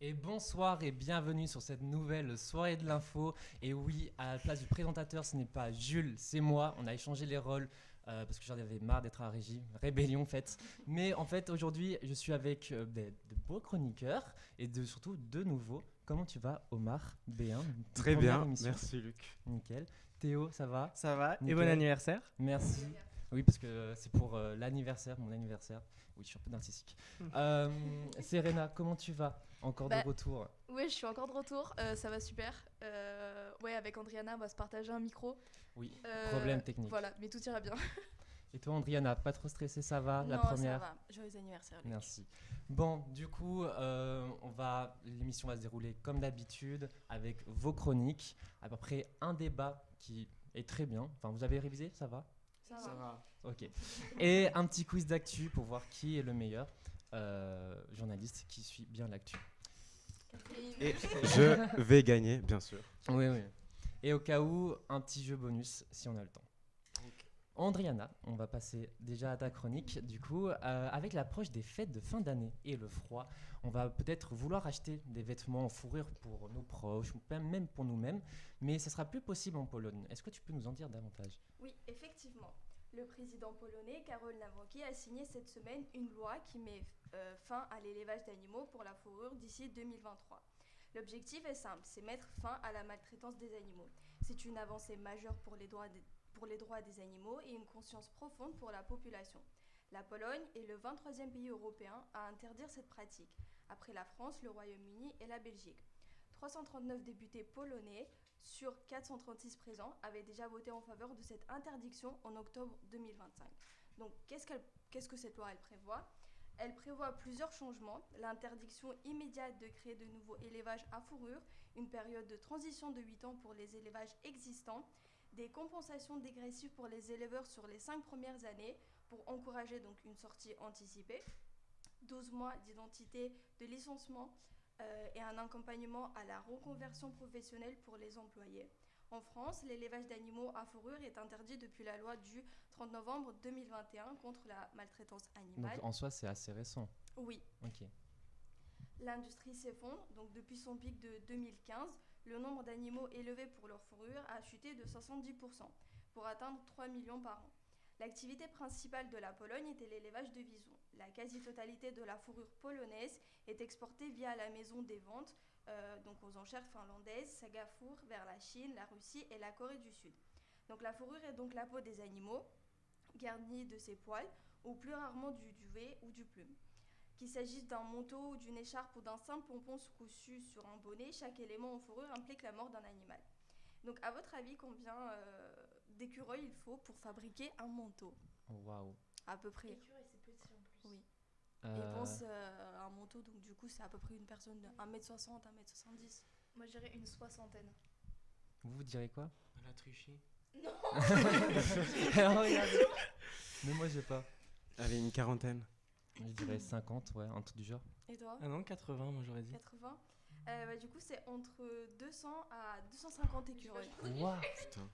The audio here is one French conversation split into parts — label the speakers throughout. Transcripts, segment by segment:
Speaker 1: Et bonsoir et bienvenue sur cette nouvelle soirée de l'info. Et oui, à la place du présentateur, ce n'est pas Jules, c'est moi. On a échangé les rôles parce que j'en avais marre d'être à la régie. Rébellion en fait. Mais en fait, aujourd'hui, je suis avec de beaux chroniqueurs et surtout deux nouveaux. Comment tu vas, Omar B1?
Speaker 2: Très
Speaker 1: Première
Speaker 2: bien,
Speaker 1: émission.
Speaker 2: merci Luc.
Speaker 1: Nickel. Théo, ça va?
Speaker 3: Ça va, et
Speaker 1: Nickel.
Speaker 3: bon anniversaire.
Speaker 1: Merci. Oui, parce que c'est pour l'anniversaire, mon anniversaire. Oui, je suis un peu narcissique. Serena, comment tu vas? Encore de retour?
Speaker 4: Oui, je suis encore de retour. Ça va super. Ouais, avec Andriana, on va se partager un micro.
Speaker 1: Oui, problème technique.
Speaker 4: Voilà, mais tout ira bien.
Speaker 1: Et toi, Andriana, pas trop stressée, ça va? La
Speaker 4: Non,
Speaker 1: première?
Speaker 4: ça va. Joyeux anniversaire, Luc.
Speaker 1: Merci. Bon, du coup, l'émission va se dérouler comme d'habitude avec vos chroniques, à peu près un débat qui est très bien. Enfin, vous avez révisé, ça va?
Speaker 4: Ça va.
Speaker 1: Ok. Et un petit quiz d'actu pour voir qui est le meilleur journaliste qui suit bien l'actu.
Speaker 2: Et je vais gagner, bien sûr.
Speaker 1: Oui, oui. Et au cas où, un petit jeu bonus si on a le temps. Andriana, on va passer déjà à ta chronique. Du coup, avec l'approche des fêtes de fin d'année et le froid, on va peut-être vouloir acheter des vêtements en fourrure pour nos proches ou même pour nous-mêmes, mais ça sera plus possible en Pologne. Est-ce que tu peux nous en dire davantage?
Speaker 4: Oui, effectivement. Le président polonais, Karol Nawrocki, a signé cette semaine une loi qui met fin à l'élevage d'animaux pour la fourrure d'ici 2023. L'objectif est simple, c'est mettre fin à la maltraitance des animaux. C'est une avancée majeure pour les droits des animaux et une conscience profonde pour la population. La Pologne est le 23e pays européen à interdire cette pratique, après la France, le Royaume-Uni et la Belgique. 339 députés polonais sur 436 présents avaient déjà voté en faveur de cette interdiction en octobre 2025. Donc, qu'est-ce que cette loi elle prévoit? Elle prévoit plusieurs changements, l'interdiction immédiate de créer de nouveaux élevages à fourrure, une période de transition de 8 ans pour les élevages existants, des compensations dégressives pour les éleveurs sur les 5 premières années pour encourager donc une sortie anticipée, 12 mois d'identité de licenciement et un accompagnement à la reconversion professionnelle pour les employés. En France, l'élevage d'animaux à fourrure est interdit depuis la loi du 30 novembre 2021 contre la maltraitance animale.
Speaker 1: Donc en soi, c'est assez récent.
Speaker 4: Oui.
Speaker 1: Ok.
Speaker 4: L'industrie s'effondre, donc depuis son pic de 2015, le nombre d'animaux élevés pour leur fourrure a chuté de 70% pour atteindre 3 millions par an. L'activité principale de la Pologne était l'élevage de visons. La quasi-totalité de la fourrure polonaise est exportée via la maison des ventes, donc aux enchères finlandaises, Sagafour, vers la Chine, la Russie et la Corée du Sud. Donc la fourrure est donc la peau des animaux, garnie de ses poils, ou plus rarement du duvet ou du plume. Qu'il s'agisse d'un manteau ou d'une écharpe ou d'un simple pompon cousu sur un bonnet, chaque élément en fourrure implique la mort d'un animal. Donc à votre avis, combien d'écureuils il faut pour fabriquer un manteau?
Speaker 1: Waouh.
Speaker 4: À peu près.
Speaker 5: Écureuil, c'est petit en plus.
Speaker 4: Oui. Et bon, c'est un manteau, donc du coup, c'est à peu près une personne de 1m60, 1m70.
Speaker 5: Moi, je dirais une soixantaine.
Speaker 1: Vous direz quoi?
Speaker 3: Elle a triché.
Speaker 4: Non.
Speaker 1: Alors, regardez. Mais moi, j'ai pas.
Speaker 2: Allez, une quarantaine.
Speaker 1: Je dirais 50, ouais, un truc du genre.
Speaker 4: Et toi?
Speaker 3: Ah non, 80, moi j'aurais dit.
Speaker 4: 80. Du coup, c'est entre 200 à 250 écureuils.
Speaker 1: Waouh,
Speaker 2: Putain.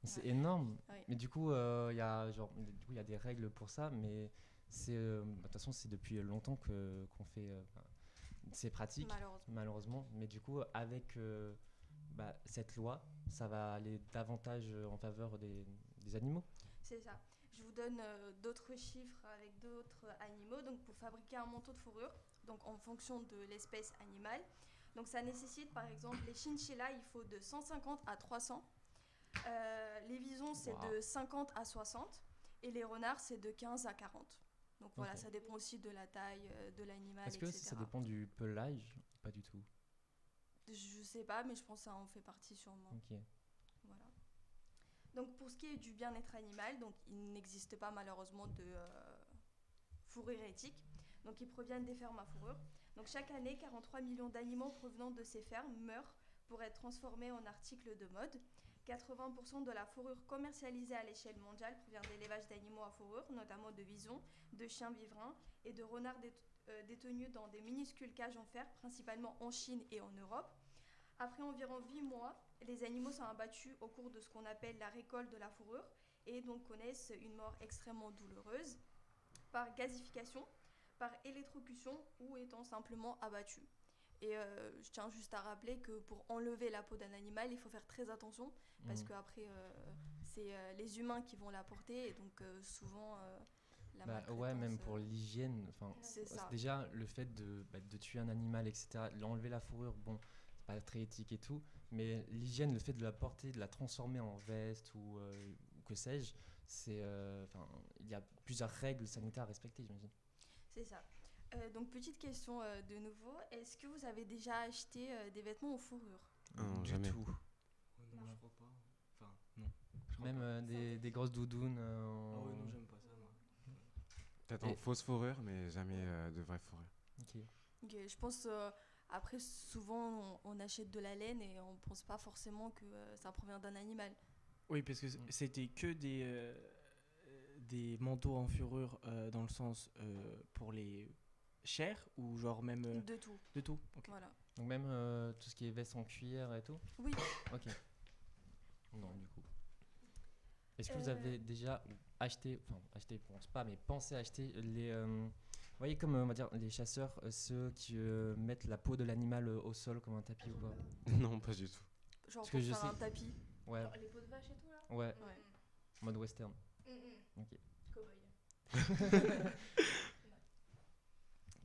Speaker 1: c'est énorme.
Speaker 4: Oui.
Speaker 1: Mais du coup, il y a des règles pour ça, mais de toute façon, c'est depuis longtemps qu'on fait ces pratiques, malheureusement. Mais du coup, avec cette loi, ça va aller davantage en faveur des animaux.
Speaker 4: C'est ça. Je vous donne d'autres chiffres avec d'autres animaux. Donc, pour fabriquer un manteau de fourrure, donc en fonction de l'espèce animale, donc ça nécessite par exemple les chinchillas, il faut de 150 à 300. Les visons, c'est de 50 à 60. Et les renards, c'est de 15 à 40. Donc voilà, ça dépend aussi de la taille de l'animal,
Speaker 1: Est-ce que
Speaker 4: etc.
Speaker 1: ça dépend du pelage? Pas du tout.
Speaker 4: Je sais pas, mais je pense que ça en fait partie sûrement.
Speaker 1: Ok.
Speaker 4: Voilà. Donc pour ce qui est du bien-être animal, donc il n'existe pas malheureusement de fourrure éthique. Donc ils proviennent des fermes à fourrure. Donc chaque année, 43 millions d'animaux provenant de ces fermes meurent pour être transformés en articles de mode. 80% de la fourrure commercialisée à l'échelle mondiale provient d'élevage d'animaux à fourrure, notamment de visons, de chiens vivriens et de renards détenus dans des minuscules cages en fer, principalement en Chine et en Europe. Après environ 8 mois, les animaux sont abattus au cours de ce qu'on appelle la récolte de la fourrure et donc connaissent une mort extrêmement douloureuse par gasification, par électrocution ou étant simplement abattus. Et je tiens juste à rappeler que pour enlever la peau d'un animal, il faut faire très attention parce qu'après, c'est les humains qui vont la porter et donc souvent la
Speaker 1: Ouais, même
Speaker 4: maltraitance,
Speaker 1: pour l'hygiène, enfin,
Speaker 4: c'est ça.
Speaker 1: déjà le fait de tuer un animal, etc., d'enlever la fourrure, bon, c'est pas très éthique et tout, mais l'hygiène, le fait de la porter, de la transformer en veste ou que sais-je, il y a plusieurs règles sanitaires à respecter, j'imagine.
Speaker 4: C'est ça. Donc petite question de nouveau, est-ce que vous avez déjà acheté des vêtements en fourrure?
Speaker 2: Non,
Speaker 1: Du
Speaker 2: jamais.
Speaker 1: tout.
Speaker 3: Non, je crois pas. Enfin, non. Je crois
Speaker 1: Même
Speaker 3: pas.
Speaker 1: des grosses doudounes.
Speaker 3: Ah ouais, non, j'aime pas ça, moi.
Speaker 2: Peut-être en fausse fourrure, mais jamais de vraie fourrure.
Speaker 1: Ok.
Speaker 4: Ok, je pense, après souvent on achète de la laine et on pense pas forcément que ça provient d'un animal.
Speaker 3: Oui, parce que c'était que des manteaux en fourrure dans le sens pour les chairs ou genre même
Speaker 4: De tout,
Speaker 3: de tout. Ok.
Speaker 4: voilà.
Speaker 1: Donc même tout ce qui est veste en cuir et tout.
Speaker 4: Oui,
Speaker 1: Ok. Non, du coup. Est-ce que vous avez déjà acheté, enfin acheté, je pense pas, mais pensé acheter les, vous voyez comme on va dire les chasseurs, ceux qui mettent la peau de l'animal au sol comme un tapis ou quoi.
Speaker 2: Non, pas du tout.
Speaker 4: genre
Speaker 1: Parce
Speaker 4: pour
Speaker 1: que je
Speaker 4: faire un
Speaker 1: sais-
Speaker 4: tapis.
Speaker 1: Ouais,
Speaker 5: Genre les peaux de vache et tout là.
Speaker 1: ouais,
Speaker 4: Ouais.
Speaker 1: mode western. Ok.
Speaker 5: Cowboy.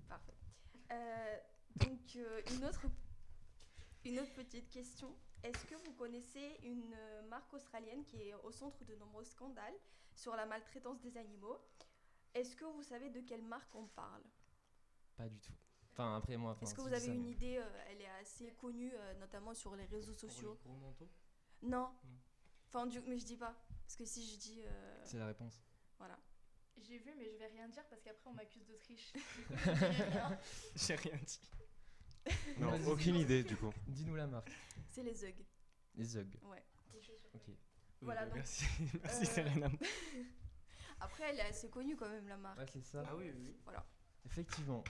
Speaker 4: Parfait. Donc une autre petite question. Est-ce que vous connaissez une marque australienne qui est au centre de nombreux scandales sur la maltraitance des animaux? Est-ce que vous savez de quelle marque on parle?
Speaker 1: Pas du tout. Enfin après moi.
Speaker 4: Est-ce que
Speaker 1: si
Speaker 4: vous
Speaker 1: je dis
Speaker 4: avez
Speaker 1: ça,
Speaker 4: une
Speaker 1: mais-
Speaker 4: idée? Elle est assez connue, notamment sur les réseaux
Speaker 3: Pour
Speaker 4: sociaux.
Speaker 3: les gros manteaux.
Speaker 4: Non.
Speaker 3: Non.
Speaker 4: Enfin, mais je dis pas. Parce que si je dis...
Speaker 1: C'est la réponse.
Speaker 4: voilà.
Speaker 5: J'ai vu, mais je vais rien dire parce qu'après on m'accuse de triche. Du coup, je dirai rien.
Speaker 3: J'ai rien dit.
Speaker 2: Non,
Speaker 1: Vas-y,
Speaker 2: aucune idée du coup.
Speaker 1: Dis-nous la marque.
Speaker 4: C'est les Ugg.
Speaker 1: Les UGG.
Speaker 4: Ouais.
Speaker 5: Des chaussures.
Speaker 1: Ok.
Speaker 4: Voilà,
Speaker 3: bah,
Speaker 4: donc,
Speaker 3: merci, merci
Speaker 4: euh,
Speaker 3: Serena.
Speaker 4: Après, elle est assez connue quand même, la marque.
Speaker 1: Ouais, c'est ça.
Speaker 3: Ah oui, oui.
Speaker 4: Voilà.
Speaker 1: Effectivement.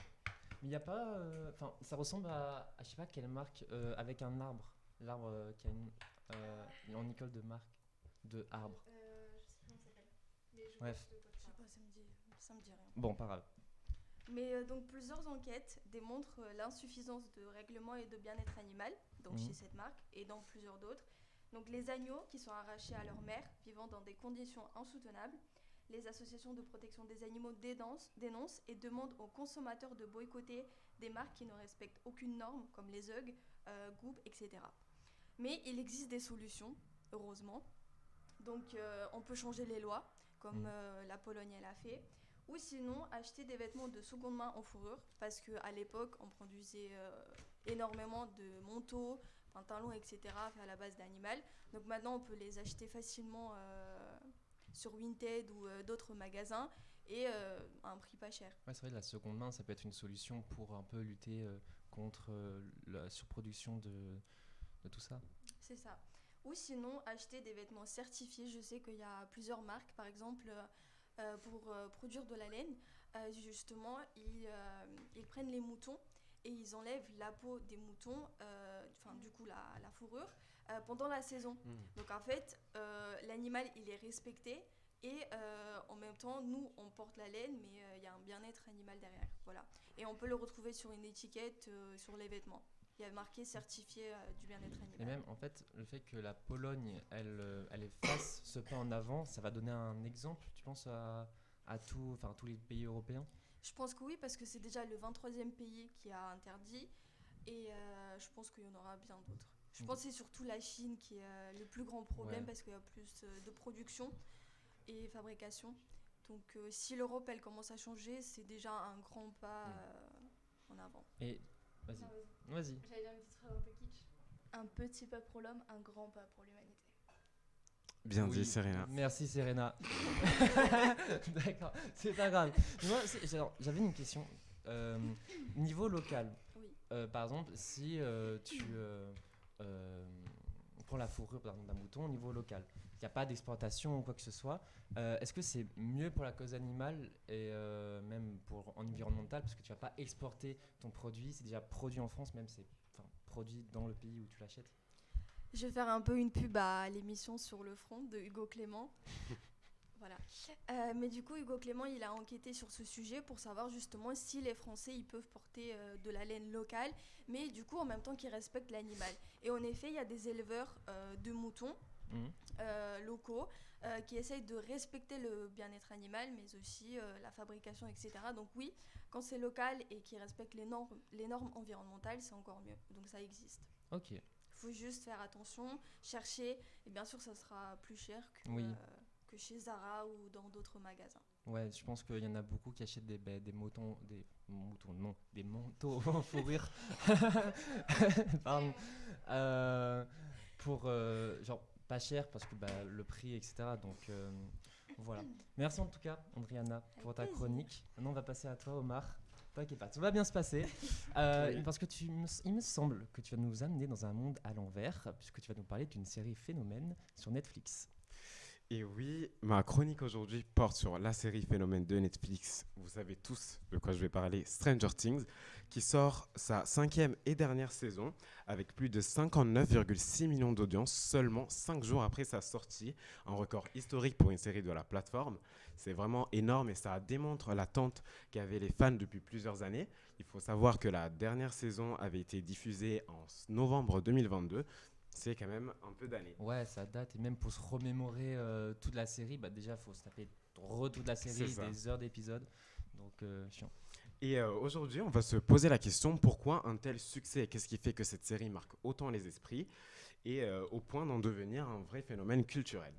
Speaker 1: Mais il n'y a pas. Enfin, ça ressemble à je sais pas quelle marque avec un arbre. L'arbre qui a une école de marque de arbre.
Speaker 5: Je sais plus comment ça s'appelle. Mais je
Speaker 1: Bref.
Speaker 5: vois de quoi
Speaker 4: Je
Speaker 5: tu
Speaker 4: sais
Speaker 5: parles.
Speaker 4: pas, ça me dit rien.
Speaker 1: Bon, pas grave.
Speaker 4: Mais donc plusieurs enquêtes démontrent l'insuffisance de règlement et de bien-être animal, donc
Speaker 1: Mhm.
Speaker 4: chez cette marque et dans plusieurs d'autres. Donc les agneaux qui sont arrachés à leur mère, vivant dans des conditions insoutenables. Les associations de protection des animaux dénoncent et demandent aux consommateurs de boycotter des marques qui ne respectent aucune norme, comme les Ugg, Goop, etc. Mais il existe des solutions, heureusement. Donc on peut changer les lois, comme la Pologne elle a fait. Ou sinon, acheter des vêtements de seconde main en fourrure, parce qu'à l'époque, on produisait énormément de manteaux, pantalons, etc. faits à la base d'animal. Donc maintenant, on peut les acheter facilement sur Vinted ou d'autres magasins et à un prix pas cher.
Speaker 1: Ouais, c'est vrai, la seconde main, ça peut être une solution pour un peu lutter contre la surproduction de tout ça.
Speaker 4: C'est ça. Ou sinon, acheter des vêtements certifiés. Je sais qu'il y a plusieurs marques, par exemple, pour produire de la laine. Justement, ils prennent les moutons et ils enlèvent la peau des moutons, du coup la fourrure, pendant la saison. Donc en fait, l'animal, il est respecté et en même temps, nous, on porte la laine, mais il y a un bien-être animal derrière. Voilà. Et on peut le retrouver sur une étiquette sur les vêtements. Il y a marqué certifié du bien-être animal.
Speaker 1: Et même, en fait, le fait que la Pologne, elle fasse ce pas en avant, ça va donner un exemple, tu penses, à tous les pays européens?
Speaker 4: Je pense que oui, parce que c'est déjà le 23e pays qui a interdit. Et je pense qu'il y en aura bien d'autres. Je pense que c'est surtout la Chine qui est le plus grand problème
Speaker 1: Ouais.
Speaker 4: parce qu'il y a plus de production et fabrication. Donc si l'Europe, elle commence à changer, c'est déjà un grand pas en avant.
Speaker 1: Et vas-y,
Speaker 5: Ah,
Speaker 1: vas-y.
Speaker 5: J'allais dire une petite phrase un peu kitsch. Un petit pas pour l'homme, un grand pas pour l'humanité.
Speaker 2: Bien
Speaker 1: Oui,
Speaker 2: dit, Serena.
Speaker 1: Merci Serena. D'accord, c'est pas grave. Mais moi, j'avais une question. Niveau local,
Speaker 4: Oui.
Speaker 1: par exemple, si tu prends la fourrure par exemple, d'un mouton au niveau local, il n'y a pas d'exportation ou quoi que ce soit, est-ce que c'est mieux pour la cause animale et même pour environnemental parce que tu vas pas exporter ton produit, c'est déjà produit en France, même c'est produit dans le pays où tu l'achètes?
Speaker 4: Je vais faire un peu une pub à l'émission Sur le front de Hugo Clément. Voilà. Mais du coup, Hugo Clément, il a enquêté sur ce sujet pour savoir justement si les Français ils peuvent porter de la laine locale, mais du coup en même temps qu'ils respectent l'animal. Et en effet, il y a des éleveurs de moutons
Speaker 1: Mhm.
Speaker 4: locaux qui essayent de respecter le bien-être animal, mais aussi la fabrication, etc. Donc oui, quand c'est local et qu'ils respectent les normes environnementales, c'est encore mieux. Donc ça existe.
Speaker 1: Ok.
Speaker 4: Il faut juste faire attention, chercher, et bien sûr ça sera plus cher
Speaker 1: Oui.
Speaker 4: que chez Zara ou dans d'autres magasins.
Speaker 1: Ouais, je pense qu'il y en a beaucoup qui achètent des moutons, non, des manteaux en fourrure. Pardon. Pour genre pas cher parce que le prix, etc. Donc voilà. Merci en tout cas, Andriana, pour ta
Speaker 4: plaisir.
Speaker 1: chronique. Maintenant, on va passer à toi, Omar. T'inquiète pas, tout va bien se passer. Parce que il me semble que tu vas nous amener dans un monde à l'envers, puisque tu vas nous parler d'une série phénomène sur Netflix.
Speaker 2: Et oui, ma chronique aujourd'hui porte sur la série phénomène de Netflix. Vous savez tous de quoi je vais parler, Stranger Things, qui sort sa 5e et dernière saison avec plus de 59,6 millions d'audience seulement 5 jours après sa sortie. Un record historique pour une série de la plateforme. C'est vraiment énorme et ça démontre l'attente qu'avaient les fans depuis plusieurs années. Il faut savoir que la dernière saison avait été diffusée en novembre 2022. C'est quand même un peu d'années.
Speaker 1: Ouais, ça date. Et même pour se remémorer toute la série, déjà, il faut se taper toute la série,
Speaker 2: C'est ça.
Speaker 1: des heures d'épisodes. Donc, chiant.
Speaker 2: Et aujourd'hui, on va se poser la question pourquoi un tel succès? Qu'est-ce qui fait que cette série marque autant les esprits et au point d'en devenir un vrai phénomène culturel?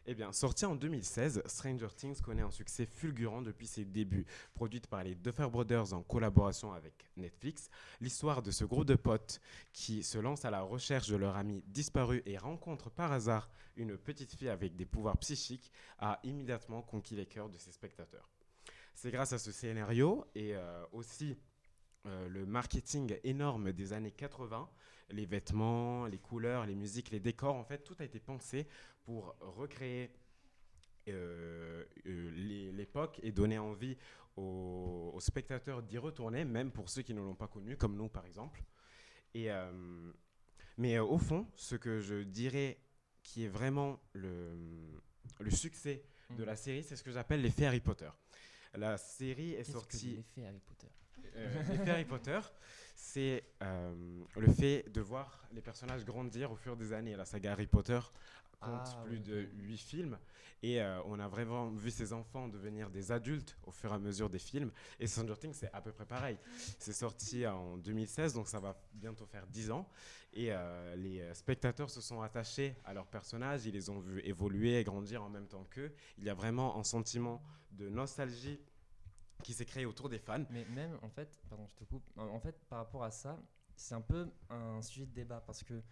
Speaker 2: Eh bien, sortie en 2016, Stranger Things connaît un succès fulgurant depuis ses débuts. Produite par les Duffer Brothers en collaboration avec Netflix, l'histoire de ce groupe de potes qui se lance à la recherche de leur ami disparu et rencontre par hasard une petite fille avec des pouvoirs psychiques a immédiatement conquis les cœurs de ses spectateurs. C'est grâce à ce scénario et aussi le marketing énorme des années 80, les vêtements, les couleurs, les musiques, les décors, en fait, tout a été pensé pour recréer l'époque et donner envie aux spectateurs d'y retourner, même pour ceux qui ne l'ont pas connu, comme nous par exemple. Et, mais au fond, ce que je dirais qui est vraiment le succès de la série, c'est ce que j'appelle l'effet Harry Potter. La série est
Speaker 1: Qu'est-ce que
Speaker 2: sortie...
Speaker 1: l'effet Harry Potter?
Speaker 2: L'effet Harry Potter, c'est le fait de voir les personnages grandir au fur des années. La saga Harry Potter compte plus de 8 films et on a vraiment vu ces enfants devenir des adultes au fur et à mesure des films. Et Stranger Things, c'est à peu près pareil. C'est sorti en 2016, donc ça va bientôt faire 10 ans. Et les spectateurs se sont attachés à leurs personnages, ils les ont vus évoluer et grandir en même temps qu'eux. Il y a vraiment un sentiment de nostalgie qui s'est créé autour des fans.
Speaker 1: Mais même, en fait, pardon, je te coupe. En fait, par rapport à ça, c'est un peu un sujet de débat parce que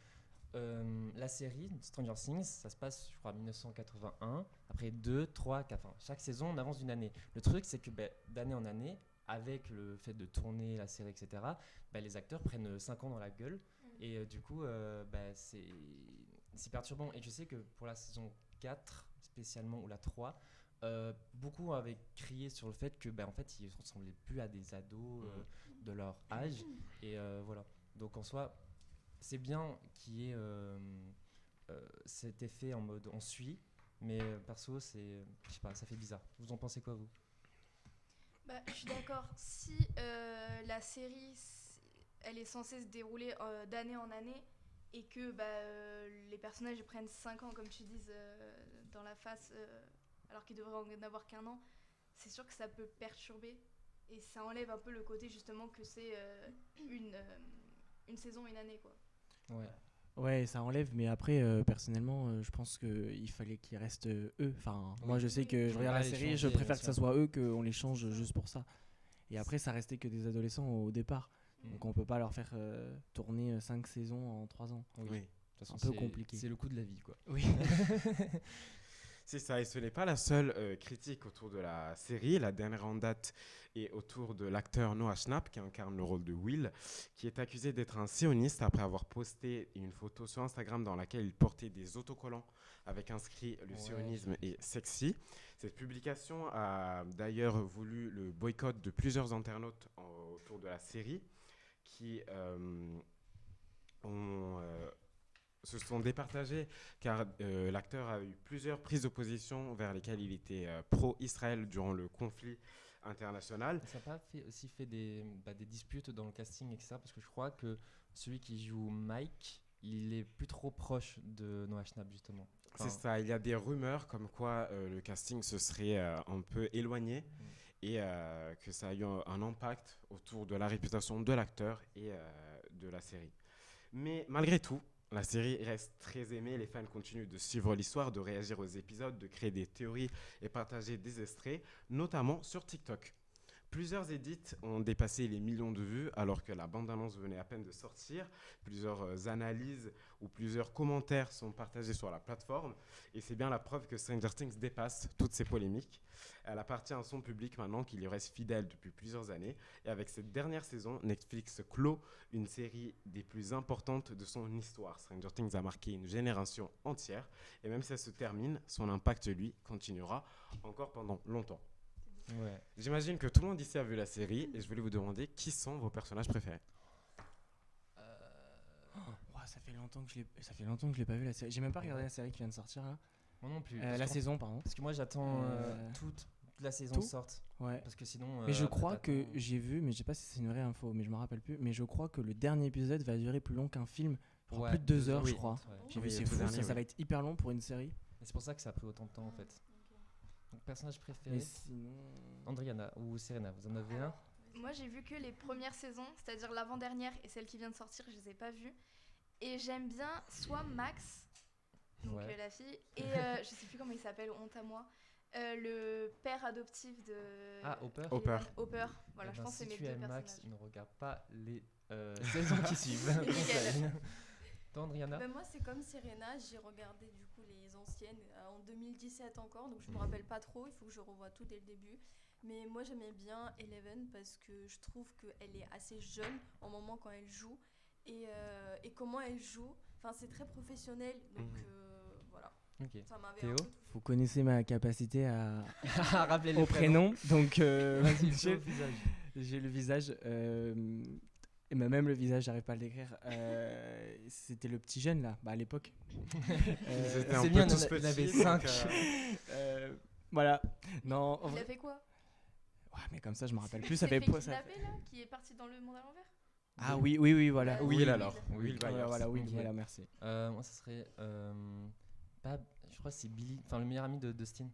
Speaker 1: la série Stranger Things, ça se passe, je crois, en 1981. Après 2, 3, 4, enfin, chaque saison, on avance d'une année. Le truc, c'est que d'année en année, avec le fait de tourner la série, etc., les acteurs prennent 5 ans dans la gueule. Et du coup, c'est perturbant. Et je sais que pour la saison 4, spécialement, ou la 3, beaucoup avaient crié sur le fait que en fait ils ressemblaient plus à des ados de leur âge et voilà, donc en soi c'est bien qu'il y ait cet effet en mode on suit, mais perso c'est, je sais pas, ça fait bizarre. Vous en pensez quoi, vous?
Speaker 5: Je suis d'accord. Si la série, elle est censée se dérouler d'année en année et que les personnages prennent 5 ans, comme tu dises, dans la face, alors qu'ils devraient en avoir qu'un an, c'est sûr que ça peut perturber et ça enlève un peu le côté justement que c'est une saison, une année, quoi.
Speaker 1: Ouais.
Speaker 3: Ouais, ça enlève, mais après, personnellement, je pense qu'il fallait qu'ils restent eux. Enfin, moi, je sais que je regarde la
Speaker 1: les
Speaker 3: série, je
Speaker 1: changer,
Speaker 3: préfère
Speaker 1: bien
Speaker 3: que ça
Speaker 1: sûr.
Speaker 3: soit eux qu'on les change juste pour ça. Et après, ça restait que des adolescents au départ. Donc, on peut pas leur faire tourner 5 saisons en 3 ans.
Speaker 1: Oui.
Speaker 2: Oui.
Speaker 1: De toute façon,
Speaker 3: Un peu
Speaker 1: c'est-
Speaker 3: compliqué.
Speaker 1: C'est le coup de la vie, quoi.
Speaker 3: Oui.
Speaker 2: C'est ça, et ce n'est pas la seule critique autour de la série. La dernière en date est autour de l'acteur Noah Schnapp, qui incarne le rôle de Will, qui est accusé d'être un sioniste après avoir posté une photo sur Instagram dans laquelle il portait des autocollants avec inscrit « Le sionisme est sexy ». Cette publication a d'ailleurs voulu le boycott de plusieurs internautes autour de la série qui ont se sont départagés car l'acteur a eu plusieurs prises de position vers lesquelles il était pro-Israël durant le conflit international.
Speaker 1: Ça n'a pas aussi fait des disputes dans le casting, etc. Parce que je crois que celui qui joue Mike, il est plus trop proche de Noah Schnapp, justement. Enfin,
Speaker 2: C'est ça, il y a des rumeurs comme quoi le casting se serait un peu éloigné et que ça a eu un impact autour de la réputation de l'acteur et de la série. Mais malgré tout, la série reste très aimée, les fans continuent de suivre l'histoire, de réagir aux épisodes, de créer des théories et partager des extraits, notamment sur TikTok. Plusieurs edits ont dépassé les millions de vues alors que la bande-annonce venait à peine de sortir. Plusieurs analyses ou plusieurs commentaires sont partagés sur la plateforme et c'est bien la preuve que Stranger Things dépasse toutes ces polémiques. Elle appartient à son public maintenant qu'il y reste fidèle depuis plusieurs années et avec cette dernière saison, Netflix clôt une série des plus importantes de son histoire. Stranger Things a marqué une génération entière et même si elle se termine, son impact, lui, continuera encore pendant longtemps.
Speaker 1: ouais.
Speaker 2: J'imagine que tout le monde ici a vu la série et je voulais vous demander qui sont vos personnages préférés.
Speaker 3: Ouah, ça fait longtemps que je l'ai pas vu la série. J'ai même pas regardé la série qui vient de sortir là.
Speaker 1: Moi non plus.
Speaker 3: La
Speaker 1: Parce qu'en-
Speaker 3: saison, pardon.
Speaker 1: Parce que moi, j'attends
Speaker 3: Euh,
Speaker 1: toute la saison
Speaker 3: tout
Speaker 1: sorte.
Speaker 3: Ouais.
Speaker 1: Parce que sinon.
Speaker 3: Mais je
Speaker 1: après,
Speaker 3: crois que
Speaker 1: t'attends-
Speaker 3: j'ai vu, mais je sais pas si c'est une vraie info, mais je me rappelle plus. Mais je crois que le dernier épisode va durer plus long qu'un film, genre
Speaker 1: Ouais,
Speaker 3: plus de 2 heures,
Speaker 1: oui,
Speaker 3: je crois.
Speaker 1: ouais.
Speaker 3: J'ai
Speaker 2: Oui,
Speaker 3: vu, c'est
Speaker 2: le tout
Speaker 3: fou,
Speaker 2: dernier,
Speaker 3: ça
Speaker 2: oui.
Speaker 3: va être hyper long pour une série.
Speaker 1: Et c'est pour ça que ça a pris autant de temps en fait. Donc, personnage préféré,
Speaker 3: Mais sinon.
Speaker 1: Andriana ou Serena, vous en avez un?
Speaker 5: Moi, j'ai vu que les premières saisons, c'est-à-dire l'avant-dernière et celle qui vient de sortir, je les ai pas vues. Et j'aime bien soit Max, donc
Speaker 1: Ouais.
Speaker 5: la fille, et je sais plus comment il s'appelle, honte à moi, le père adoptif de.
Speaker 1: Ah, Hopper.
Speaker 2: Hopper.
Speaker 5: Hopper. Voilà,
Speaker 1: Eh
Speaker 5: je
Speaker 1: ben,
Speaker 5: pense que c'est
Speaker 1: si
Speaker 5: mes
Speaker 1: tu
Speaker 5: deux
Speaker 1: aimes
Speaker 5: personnages.
Speaker 1: Max, ne regarde pas les saisons qui suivent.
Speaker 5: Nickel.
Speaker 1: Conseil. Toi, Andriana?
Speaker 4: Ben moi, c'est comme Serena, j'ai regardé du coup les anciennes en 2017 encore, donc je me rappelle pas trop, il faut que je revoie tout dès le début. Mais moi, j'aimais bien Eleven parce que je trouve qu'elle est assez jeune au moment quand elle joue et comment elle joue. Enfin, c'est très professionnel, donc voilà,
Speaker 1: Ok.
Speaker 4: ça m'avait
Speaker 1: Théo
Speaker 4: un peu touchée.
Speaker 3: Vous connaissez ma capacité à
Speaker 1: Rappelez les
Speaker 3: au prénom, donc
Speaker 1: Vas-y, fais
Speaker 3: j'ai
Speaker 1: au visage.
Speaker 3: j'ai le visage. Et même le visage, j'arrive pas à le décrire. C'était le petit jeune là, à l'époque.
Speaker 2: Ils étaient un
Speaker 1: c'est
Speaker 2: peu
Speaker 1: bien,
Speaker 2: tous
Speaker 1: il en avait
Speaker 2: petits, donc,
Speaker 3: 5. Voilà. Non, en
Speaker 5: Il
Speaker 3: vrai-
Speaker 5: a fait quoi?
Speaker 3: Ouais, mais comme ça, je me rappelle
Speaker 5: Il
Speaker 3: plus. Ça
Speaker 5: s'est
Speaker 3: fait
Speaker 5: fait
Speaker 3: pas ça.
Speaker 5: kidnapper, là, qui est parti dans le monde à l'envers?
Speaker 3: Ah oui, oui, oui, voilà.
Speaker 4: Oui,
Speaker 2: Will alors.
Speaker 1: Will
Speaker 2: Will
Speaker 3: Voilà,
Speaker 2: Byers.
Speaker 3: voilà, oui,
Speaker 1: Ok.
Speaker 3: voilà, merci.
Speaker 1: Moi, ça serait. Pas, je crois que c'est Billy, enfin le meilleur ami de Dustin.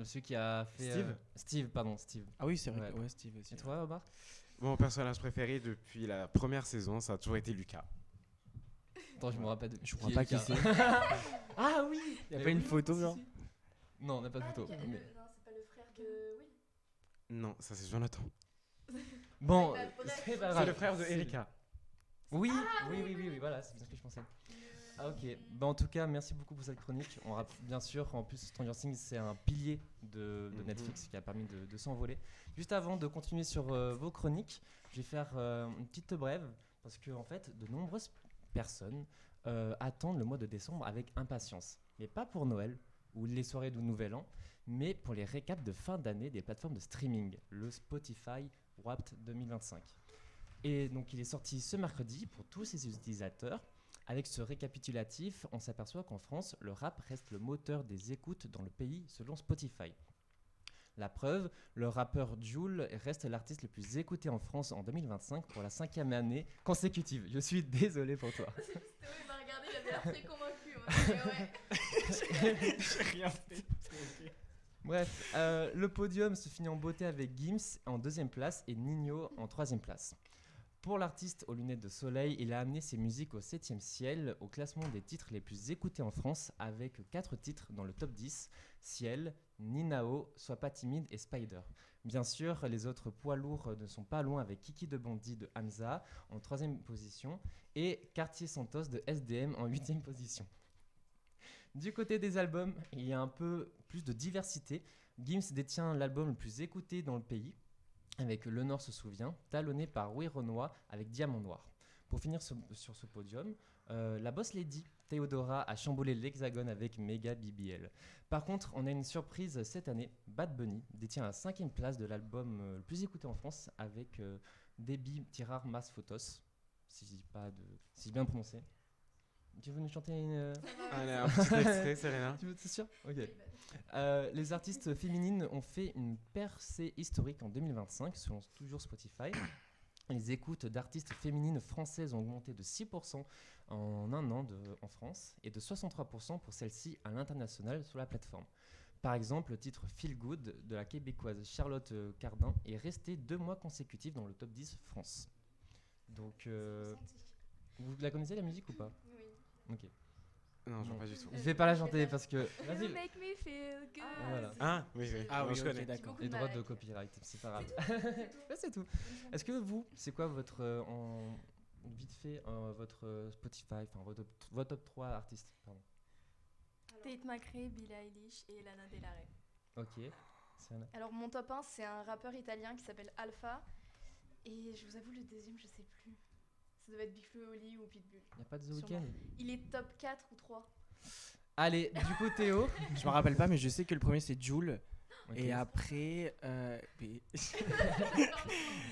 Speaker 1: Celui qui a fait.
Speaker 2: Steve
Speaker 1: Steve, pardon, Steve.
Speaker 3: Ah oui, c'est vrai.
Speaker 1: Ouais.
Speaker 3: Ouais, Steve aussi.
Speaker 1: Et toi, Omar?
Speaker 2: Mon personnage préféré depuis la première saison, ça a toujours été Lucas.
Speaker 1: Attends, je me rappelle.
Speaker 3: Je crois pas qui
Speaker 1: Lucas.
Speaker 3: c'est.
Speaker 1: Ah oui.
Speaker 3: Y a
Speaker 1: Mais
Speaker 3: pas une
Speaker 1: oui,
Speaker 3: photo,
Speaker 1: si,
Speaker 3: genre
Speaker 1: si. Non, on n'a pas de photo. mais-
Speaker 5: Non, c'est pas le frère de Will.
Speaker 2: Non, ça c'est Jonathan.
Speaker 1: Bon,
Speaker 5: Bah, bref.
Speaker 1: c'est pas
Speaker 2: C'est
Speaker 1: grave.
Speaker 2: le frère de
Speaker 1: C'est-
Speaker 2: Erika.
Speaker 1: Oui, oui, voilà, c'est bien ce que je pensais. Ah ok, bah, en tout cas, merci beaucoup pour cette chronique. Bien sûr, en plus, Stranger Things, c'est un pilier de Netflix qui a permis de s'envoler. Juste avant de continuer sur vos chroniques, je vais faire une petite brève, parce que en fait, de nombreuses personnes attendent le mois de décembre avec impatience. Mais pas pour Noël ou les soirées de Nouvel An, mais pour les récaps de fin d'année des plateformes de streaming, le Spotify Wrapped 2025. Et donc il est sorti ce mercredi pour tous ses utilisateurs. Avec ce récapitulatif, on s'aperçoit qu'en France, le rap reste le moteur des écoutes dans le pays selon Spotify. La preuve, le rappeur Jul reste l'artiste le plus écouté en France en 2025 pour la 5e année consécutive. Je suis désolé pour toi.
Speaker 5: Théo, il m'a regardé, il avait l'air très convaincu. Ouais, ouais.
Speaker 3: J'ai rien fait.
Speaker 1: Bref, le podium se finit en beauté avec Gims en 2e place et Nino en 3e place. Pour l'artiste aux lunettes de soleil, il a amené ses musiques au 7e ciel, au classement des titres les plus écoutés en France, avec 4 titres dans le top 10, Ciel, Ninao, Sois pas timide et Spider. Bien sûr, les autres poids lourds ne sont pas loin avec Kiki de Bondy de Hamza en 3e position et Cartier Santos de SDM en 8e position. Du côté des albums, il y a un peu plus de diversité. Gims détient l'album le plus écouté dans le pays, avec Le Nord se souvient, talonné par Oui Renoir avec Diamant Noir. Pour finir sur ce podium, la boss lady Théodora a chamboulé l'hexagone avec Mega BBL. Par contre, on a une surprise cette année. Bad Bunny détient la 5e place de l'album le plus écouté en France avec Debbie Tirar Mas Photos, si j'ai bien prononcé. Tu veux nous chanter une...
Speaker 2: Allez, un petit extrait, Serena.
Speaker 1: Tu veux, t'es sûr? Ok. Les artistes féminines ont fait une percée historique en 2025, selon toujours Spotify. Les écoutes d'artistes féminines françaises ont augmenté de 6% en un an en France et de 63% pour celles-ci à l'international sur la plateforme. Par exemple, le titre Feel Good de la québécoise Charlotte Cardin est resté 2 mois consécutifs dans le top 10 France. Donc, vous la connaissez la musique ou pas?
Speaker 5: Oui.
Speaker 1: Ok.
Speaker 2: Non,
Speaker 1: Non.
Speaker 2: pas du tout.
Speaker 1: Je vais pas la chanter parce que.
Speaker 4: You make me feel good.
Speaker 1: Voilà.
Speaker 2: Ah, oui, oui.
Speaker 3: Ah
Speaker 2: Non,
Speaker 3: oui,
Speaker 2: je
Speaker 3: ok,
Speaker 2: connais.
Speaker 3: d'accord.
Speaker 1: Les droits de copyright, c'est pas grave. Ouais, c'est tout. Est-ce que vous, c'est quoi votre. Vite fait, votre Spotify, enfin votre top 3 artistes pardon.
Speaker 4: Tate McRae, Billie Eilish et Lana Del Rey.
Speaker 1: Ok. Serena.
Speaker 5: Alors mon top 1, c'est un rappeur italien qui s'appelle Alpha. Et je vous avoue, le deuxième, je sais plus. Ça doit être Big Flo et Oli ou Pitbull.
Speaker 1: Y a pas de The
Speaker 5: Sûrement.
Speaker 1: Weeknd?
Speaker 5: Il est top 4 ou 3.
Speaker 1: Allez, du coup, Théo.
Speaker 3: Je me rappelle pas, mais je sais que le premier c'est Joule.
Speaker 1: Ok.
Speaker 3: Et après, et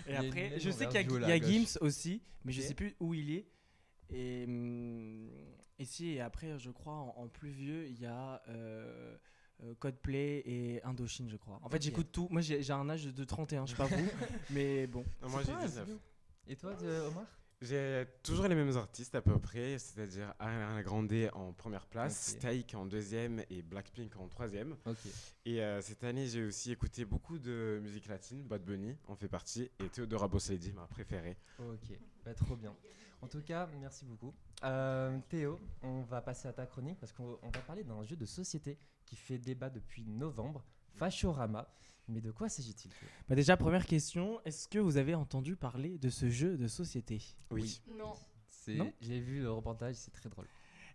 Speaker 1: Il y a une
Speaker 3: après, je
Speaker 1: maison
Speaker 3: sais
Speaker 1: vers
Speaker 3: qu'il y
Speaker 1: Joule
Speaker 3: a,
Speaker 1: à
Speaker 3: il y a
Speaker 1: gauche.
Speaker 3: Gims aussi, mais je
Speaker 1: Ok.
Speaker 3: sais plus où il est. Et si, et après, je crois en plus vieux, il y a Coldplay et Indochine, je crois. En fait,
Speaker 1: Ok.
Speaker 3: j'écoute tout. Moi, j'ai un âge de 31, je sais pas vous, mais bon.
Speaker 2: Non, moi,
Speaker 1: C'est
Speaker 2: j'ai
Speaker 1: pas mal,
Speaker 2: 19.
Speaker 1: c'est bien. Et toi, Omar?
Speaker 2: J'ai toujours les mêmes artistes à peu près, c'est-à-dire Ariana Grande en première place,
Speaker 1: Ok.
Speaker 2: Taïk en deuxième et Blackpink en troisième.
Speaker 1: Ok.
Speaker 2: Et cette année, j'ai aussi écouté beaucoup de musique latine, Bad Bunny en fait partie, et Theodora Bocelli, ma préférée.
Speaker 1: Ok. Bah, trop bien. En tout cas, merci beaucoup. Théo, on va passer à ta chronique parce qu'on va parler d'un jeu de société qui fait débat depuis novembre, Fashorama. Mais de quoi s'agit-il, Théo?
Speaker 3: Bah déjà, première question, est-ce que vous avez entendu parler de ce jeu de société?
Speaker 2: Oui.
Speaker 5: Non.
Speaker 3: Non.
Speaker 1: J'ai vu le reportage, c'est très drôle.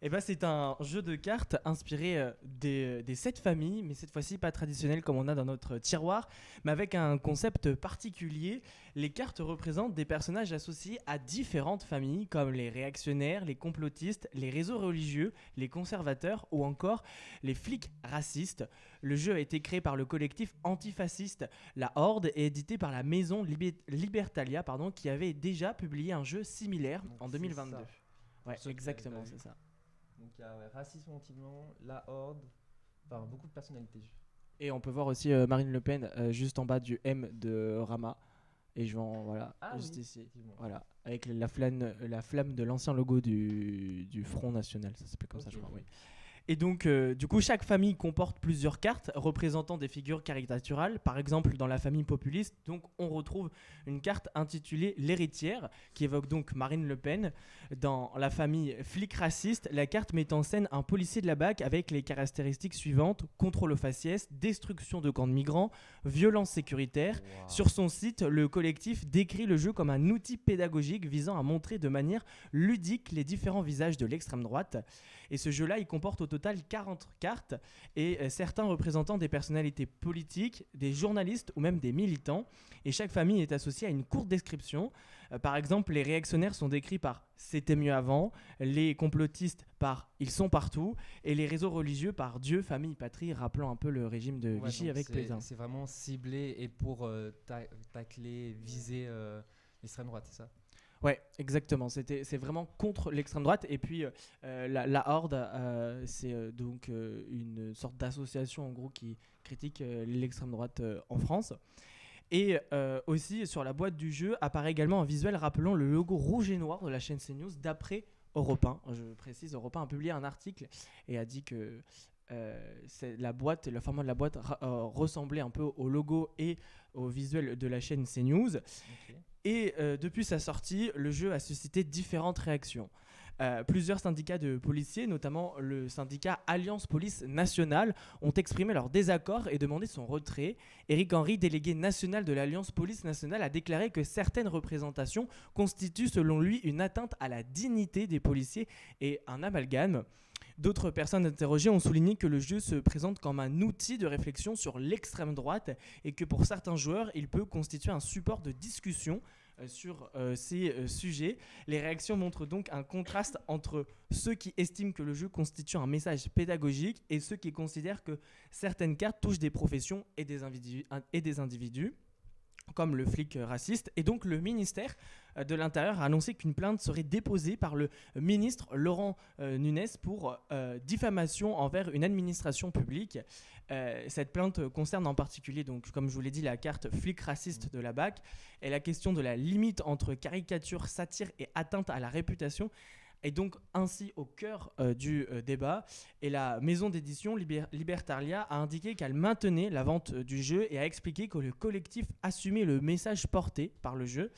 Speaker 3: Eh ben, c'est un jeu de cartes inspiré des 7 familles, mais cette fois-ci pas traditionnel comme on a dans notre tiroir, mais avec un concept particulier. Les cartes représentent des personnages associés à différentes familles, comme les réactionnaires, les complotistes, les réseaux religieux, les conservateurs ou encore les flics racistes. Le jeu a été créé par le collectif antifasciste La Horde et édité par la maison Libertalia, qui avait déjà publié un jeu similaire
Speaker 1: Donc,
Speaker 3: en
Speaker 1: c'est
Speaker 3: 2022.
Speaker 1: ça.
Speaker 3: Ouais,
Speaker 1: ceux qui
Speaker 3: exactement,
Speaker 1: l'avaient pas
Speaker 3: c'est ça.
Speaker 1: Donc il y a racisme anti-blanc, la horde, enfin beaucoup de personnalités.
Speaker 3: Et on peut voir aussi Marine Le Pen juste en bas du M de Rama. Et je vais voilà,
Speaker 1: Ah
Speaker 3: juste
Speaker 1: oui,
Speaker 3: ici.
Speaker 1: effectivement.
Speaker 3: Voilà, avec la flamme de l'ancien logo du Front National, ça s'appelait comme ça, je
Speaker 1: Ok.
Speaker 3: crois, oui. Et donc, du coup, chaque famille comporte plusieurs cartes représentant des figures caricaturales. Par exemple, dans la famille populiste, donc, on retrouve une carte intitulée L'héritière, qui évoque donc Marine Le Pen. Dans la famille flic raciste, la carte met en scène un policier de la BAC avec les caractéristiques suivantes: contrôle aux faciès, destruction de camps de migrants, violence sécuritaire.
Speaker 1: Wow.
Speaker 3: Sur son site, le collectif décrit le jeu comme un outil pédagogique visant à montrer de manière ludique les différents visages de l'extrême droite. Et ce jeu-là, il comporte au total 40 cartes, et certains représentant des personnalités politiques, des journalistes ou même des militants. Et chaque famille est associée à une courte description. Par exemple, les réactionnaires sont décrits par « c'était mieux avant », les complotistes par « ils sont partout », et les réseaux religieux par « Dieu, famille, patrie », rappelant un peu le régime de
Speaker 1: Ouais,
Speaker 3: Vichy
Speaker 1: donc
Speaker 3: avec Pétain.
Speaker 1: c'est vraiment ciblé et pour tacler, viser l'extrême droite, c'est ça?
Speaker 3: Ouais, exactement. C'est vraiment contre l'extrême droite. Et puis, la Horde, c'est donc une sorte d'association en gros qui critique l'extrême droite en France. Et aussi, sur la boîte du jeu apparaît également un visuel rappelant le logo rouge et noir de la chaîne CNews d'après Europe 1. Je précise, Europe 1 a publié un article et a dit que la boîte, le format de la boîte ressemblait un peu au logo et au visuel de la chaîne CNews.
Speaker 1: Ok.
Speaker 3: Et depuis sa sortie, le jeu a suscité différentes réactions. Plusieurs syndicats de policiers, notamment le syndicat Alliance Police Nationale, ont exprimé leur désaccord et demandé son retrait. Éric Henry, délégué national de l'Alliance Police Nationale, a déclaré que certaines représentations constituent selon lui une atteinte à la dignité des policiers et un amalgame. D'autres personnes interrogées ont souligné que le jeu se présente comme un outil de réflexion sur l'extrême droite et que pour certains joueurs, il peut constituer un support de discussion sur ces sujets. Les réactions montrent donc un contraste entre ceux qui estiment que le jeu constitue un message pédagogique et ceux qui considèrent que certaines cartes touchent des professions et des individus. comme le flic raciste. Et donc le ministère de l'Intérieur a annoncé qu'une plainte serait déposée par le ministre Laurent Nunez pour diffamation envers une administration publique. Cette plainte concerne en particulier, donc, comme je vous l'ai dit, la carte flic raciste de la BAC et la question de la limite entre caricature, satire et atteinte à la réputation est donc ainsi au cœur du débat. Et la maison d'édition Libertalia a indiqué qu'elle maintenait la vente du jeu et a expliqué que le collectif assumait le message porté par le jeu.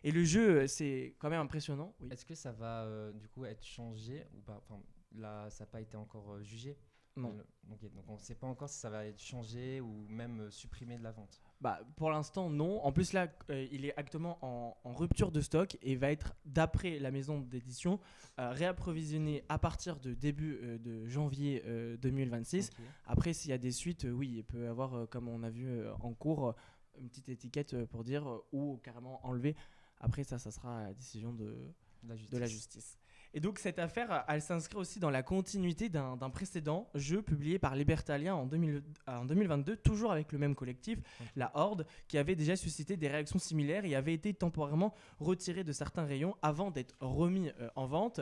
Speaker 3: Et le jeu, c'est quand même impressionnant. Oui.
Speaker 1: Est-ce que ça va du coup être changé ou pas? Enfin, là, ça n'a pas été encore jugé.
Speaker 3: Non.
Speaker 1: Ok, donc on ne sait pas encore si ça va être changé ou même supprimé de la vente.
Speaker 3: Bah, pour l'instant, non. En plus, là, il est actuellement en rupture de stock et va être, d'après la maison d'édition, réapprovisionné à partir de début de janvier 2026.
Speaker 1: Ok.
Speaker 3: Après, s'il y a des suites, oui, il peut y avoir, comme on a vu en cours, une petite étiquette pour dire ou carrément enlever. Après, ça sera la décision de la justice. Et donc cette affaire, elle s'inscrit aussi dans la continuité d'un précédent jeu publié par Libertalia en 2022, toujours avec le même collectif, la Horde, qui avait déjà suscité des réactions similaires et avait été temporairement retiré de certains rayons avant d'être remis en vente.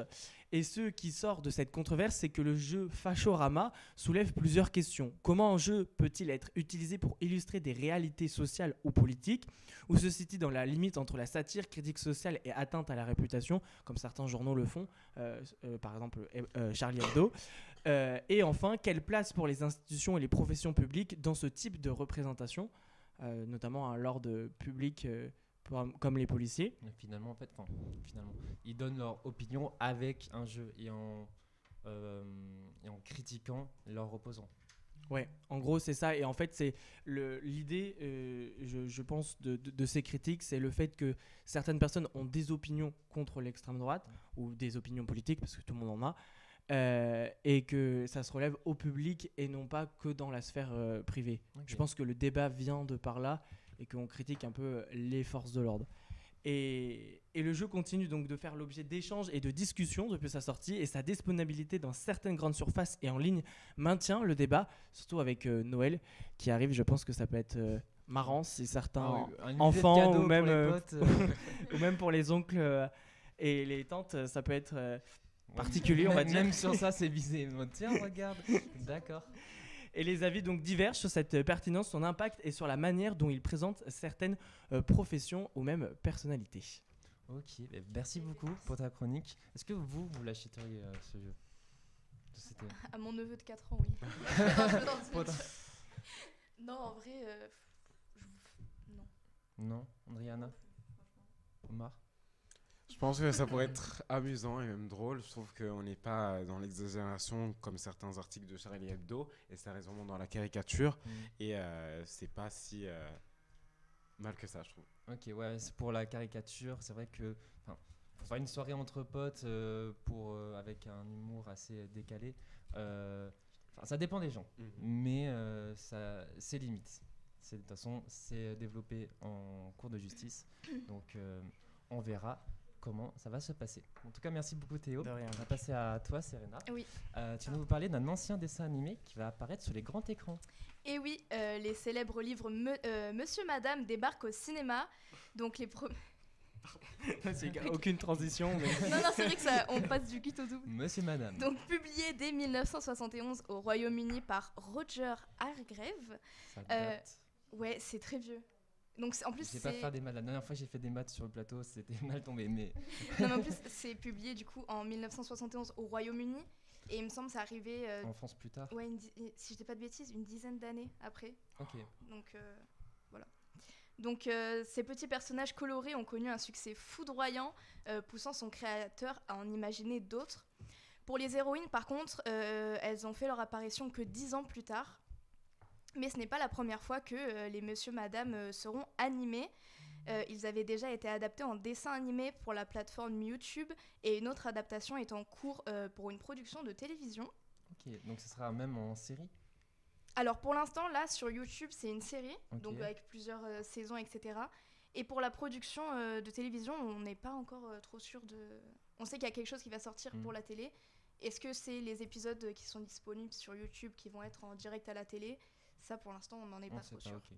Speaker 3: Et ce qui sort de cette controverse, c'est que le jeu Fashorama soulève plusieurs questions. Comment un jeu peut-il être utilisé pour illustrer des réalités sociales ou politiques? Où se situe dans la limite entre la satire, critique sociale et atteinte à la réputation, comme certains journaux le font, par exemple Charlie Hebdo. Et enfin, quelle place pour les institutions et les professions publiques dans ce type de représentation, notamment à l'ordre public comme les policiers.
Speaker 1: Mais finalement, ils donnent leur opinion avec un jeu et en critiquant leurs opposants.
Speaker 3: Ouais, en gros c'est ça. Et en fait c'est l'idée, je pense, de ces critiques, c'est le fait que certaines personnes ont des opinions contre l'extrême droite ou des opinions politiques, parce que tout le monde en a, et que ça se relève au public et non pas que dans la sphère privée. Okay. Je pense que le débat vient de par là et qu'on critique un peu les forces de l'ordre. Et le jeu continue donc de faire l'objet d'échanges et de discussions depuis sa sortie, et sa disponibilité dans certaines grandes surfaces et en ligne maintient le débat, surtout avec Noël qui arrive. Je pense que ça peut être marrant si certains enfants ou même, ou même pour les oncles et les tantes, ça peut être particulier, on va dire.
Speaker 1: Même sur ça, c'est visé. Tiens, regarde. D'accord.
Speaker 3: Et les avis donc divergent sur cette pertinence, son impact et sur la manière dont il présente certaines professions ou même personnalités.
Speaker 1: Ok, merci beaucoup pour ta chronique. Est-ce que vous l'achèteriez ce jeu?
Speaker 5: À mon neveu de 4 ans, oui. Non, en vrai, non.
Speaker 1: Non, Andriana? Omar?
Speaker 2: Je pense que ça pourrait être amusant et même drôle. Je trouve qu'on n'est pas dans l'exagération comme certains articles de Charlie Hebdo, et ça reste vraiment dans la caricature. Et c'est pas si mal que ça, je trouve.
Speaker 1: Ok, ouais, c'est pour la caricature. C'est vrai que pour faire une soirée entre potes avec un humour assez décalé, ça dépend des gens, mais c'est limite. De toute façon, c'est développé en cours de justice, donc on verra comment ça va se passer. En tout cas, merci beaucoup Théo.
Speaker 3: De rien.
Speaker 1: On va passer à toi, Serena.
Speaker 5: Oui.
Speaker 1: Tu vas nous parler d'un ancien dessin animé qui va apparaître sur les grands écrans.
Speaker 5: Et oui, les célèbres livres Monsieur Madame débarquent au cinéma. Donc les
Speaker 3: aucune transition. Mais...
Speaker 5: non, c'est vrai que ça, on passe du kit au double.
Speaker 1: Monsieur Madame.
Speaker 5: Donc publié dès 1971 au Royaume-Uni par Roger Hargreaves.
Speaker 1: Ça date.
Speaker 5: Ouais, c'est très vieux. Donc en plus,
Speaker 1: j'ai pas fait des maths. La dernière fois j'ai fait des maths sur le plateau, c'était mal tombé. Mais
Speaker 5: non, mais en plus c'est publié du coup en 1971 au Royaume-Uni, et il me semble que c'est arrivé
Speaker 1: en France plus tard.
Speaker 5: Ouais, si je dis pas de bêtises, une dizaine d'années après.
Speaker 1: Ok.
Speaker 5: Donc voilà. Donc ces petits personnages colorés ont connu un succès foudroyant, poussant son créateur à en imaginer d'autres. Pour les héroïnes, par contre, elles ont fait leur apparition que 10 ans plus tard. Mais ce n'est pas la première fois que les Monsieur Madame seront animés. Ils avaient déjà été adaptés en dessin animé pour la plateforme YouTube, et une autre adaptation est en cours pour une production de télévision.
Speaker 1: Ok, donc ce sera même en série?
Speaker 5: Alors pour l'instant, là, sur YouTube, c'est une série, donc avec plusieurs saisons, etc. Et pour la production de télévision, on n'est pas encore trop sûr de... On sait qu'il y a quelque chose qui va sortir pour la télé. Est-ce que c'est les épisodes qui sont disponibles sur YouTube qui vont être en direct à la télé? Ça, pour l'instant, on n'en est pas trop sûr. Okay.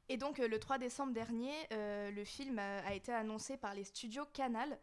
Speaker 5: Et donc le 3 décembre dernier, le film a été annoncé par les studios Canal.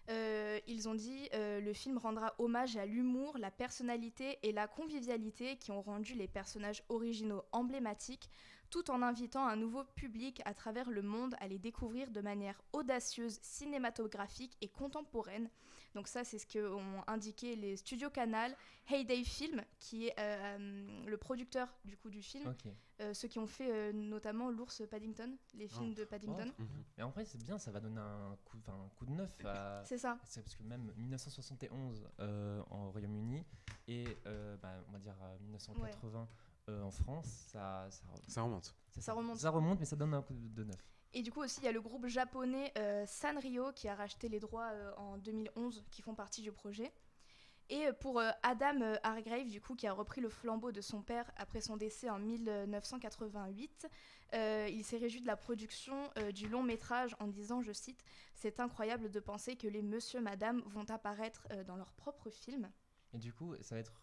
Speaker 5: Ils ont dit le film rendra hommage à l'humour, la personnalité et la convivialité qui ont rendu les personnages originaux emblématiques, tout en invitant un nouveau public à travers le monde à les découvrir de manière audacieuse, cinématographique et contemporaine. Donc ça, c'est ce qu'ont indiqué les studios Canal, Heyday Film, qui est le producteur du coup du film,
Speaker 1: Ok.
Speaker 5: ceux qui ont fait notamment l'ours Paddington, les films de Paddington.
Speaker 1: Mais en vrai, c'est bien, ça va donner un coup de neuf à.
Speaker 5: C'est ça.
Speaker 1: C'est parce que même 1971 en Royaume-Uni et on va dire 1980 en France,
Speaker 2: Ça remonte.
Speaker 5: Ça remonte.
Speaker 1: Ça remonte, mais ça donne un coup de neuf.
Speaker 5: Et du coup aussi, il y a le groupe japonais Sanrio qui a racheté les droits en 2011, qui font partie du projet. Et pour Adam Hargrave, du coup, qui a repris le flambeau de son père après son décès en 1988, il s'est réjoui de la production du long métrage en disant, je cite, « C'est incroyable de penser que les Monsieur Madame vont apparaître dans leur propre film. »
Speaker 1: Et du coup, ça va être.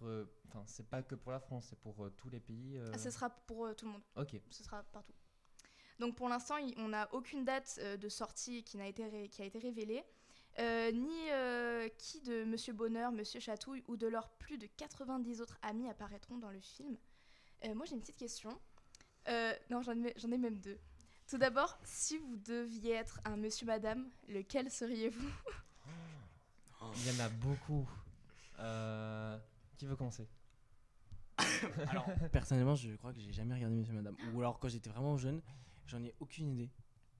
Speaker 1: Enfin, c'est pas que pour la France, c'est pour tous les pays.
Speaker 5: Ce sera pour tout le monde,
Speaker 1: Ok.
Speaker 5: ce sera partout. Donc pour l'instant, on n'a aucune date de sortie qui a été révélée. Ni qui de Monsieur Bonheur, Monsieur Chatouille ou de leurs plus de 90 autres amis apparaîtront dans le film. Moi j'ai une petite question. Non, j'en ai même deux. Tout d'abord, si vous deviez être un Monsieur Madame, lequel seriez-vous ?
Speaker 1: Il y en a beaucoup. Qui veut commencer?
Speaker 3: Alors, personnellement, je crois que j'ai jamais regardé Monsieur Madame. Ou alors, quand j'étais vraiment jeune, j'en ai aucune idée.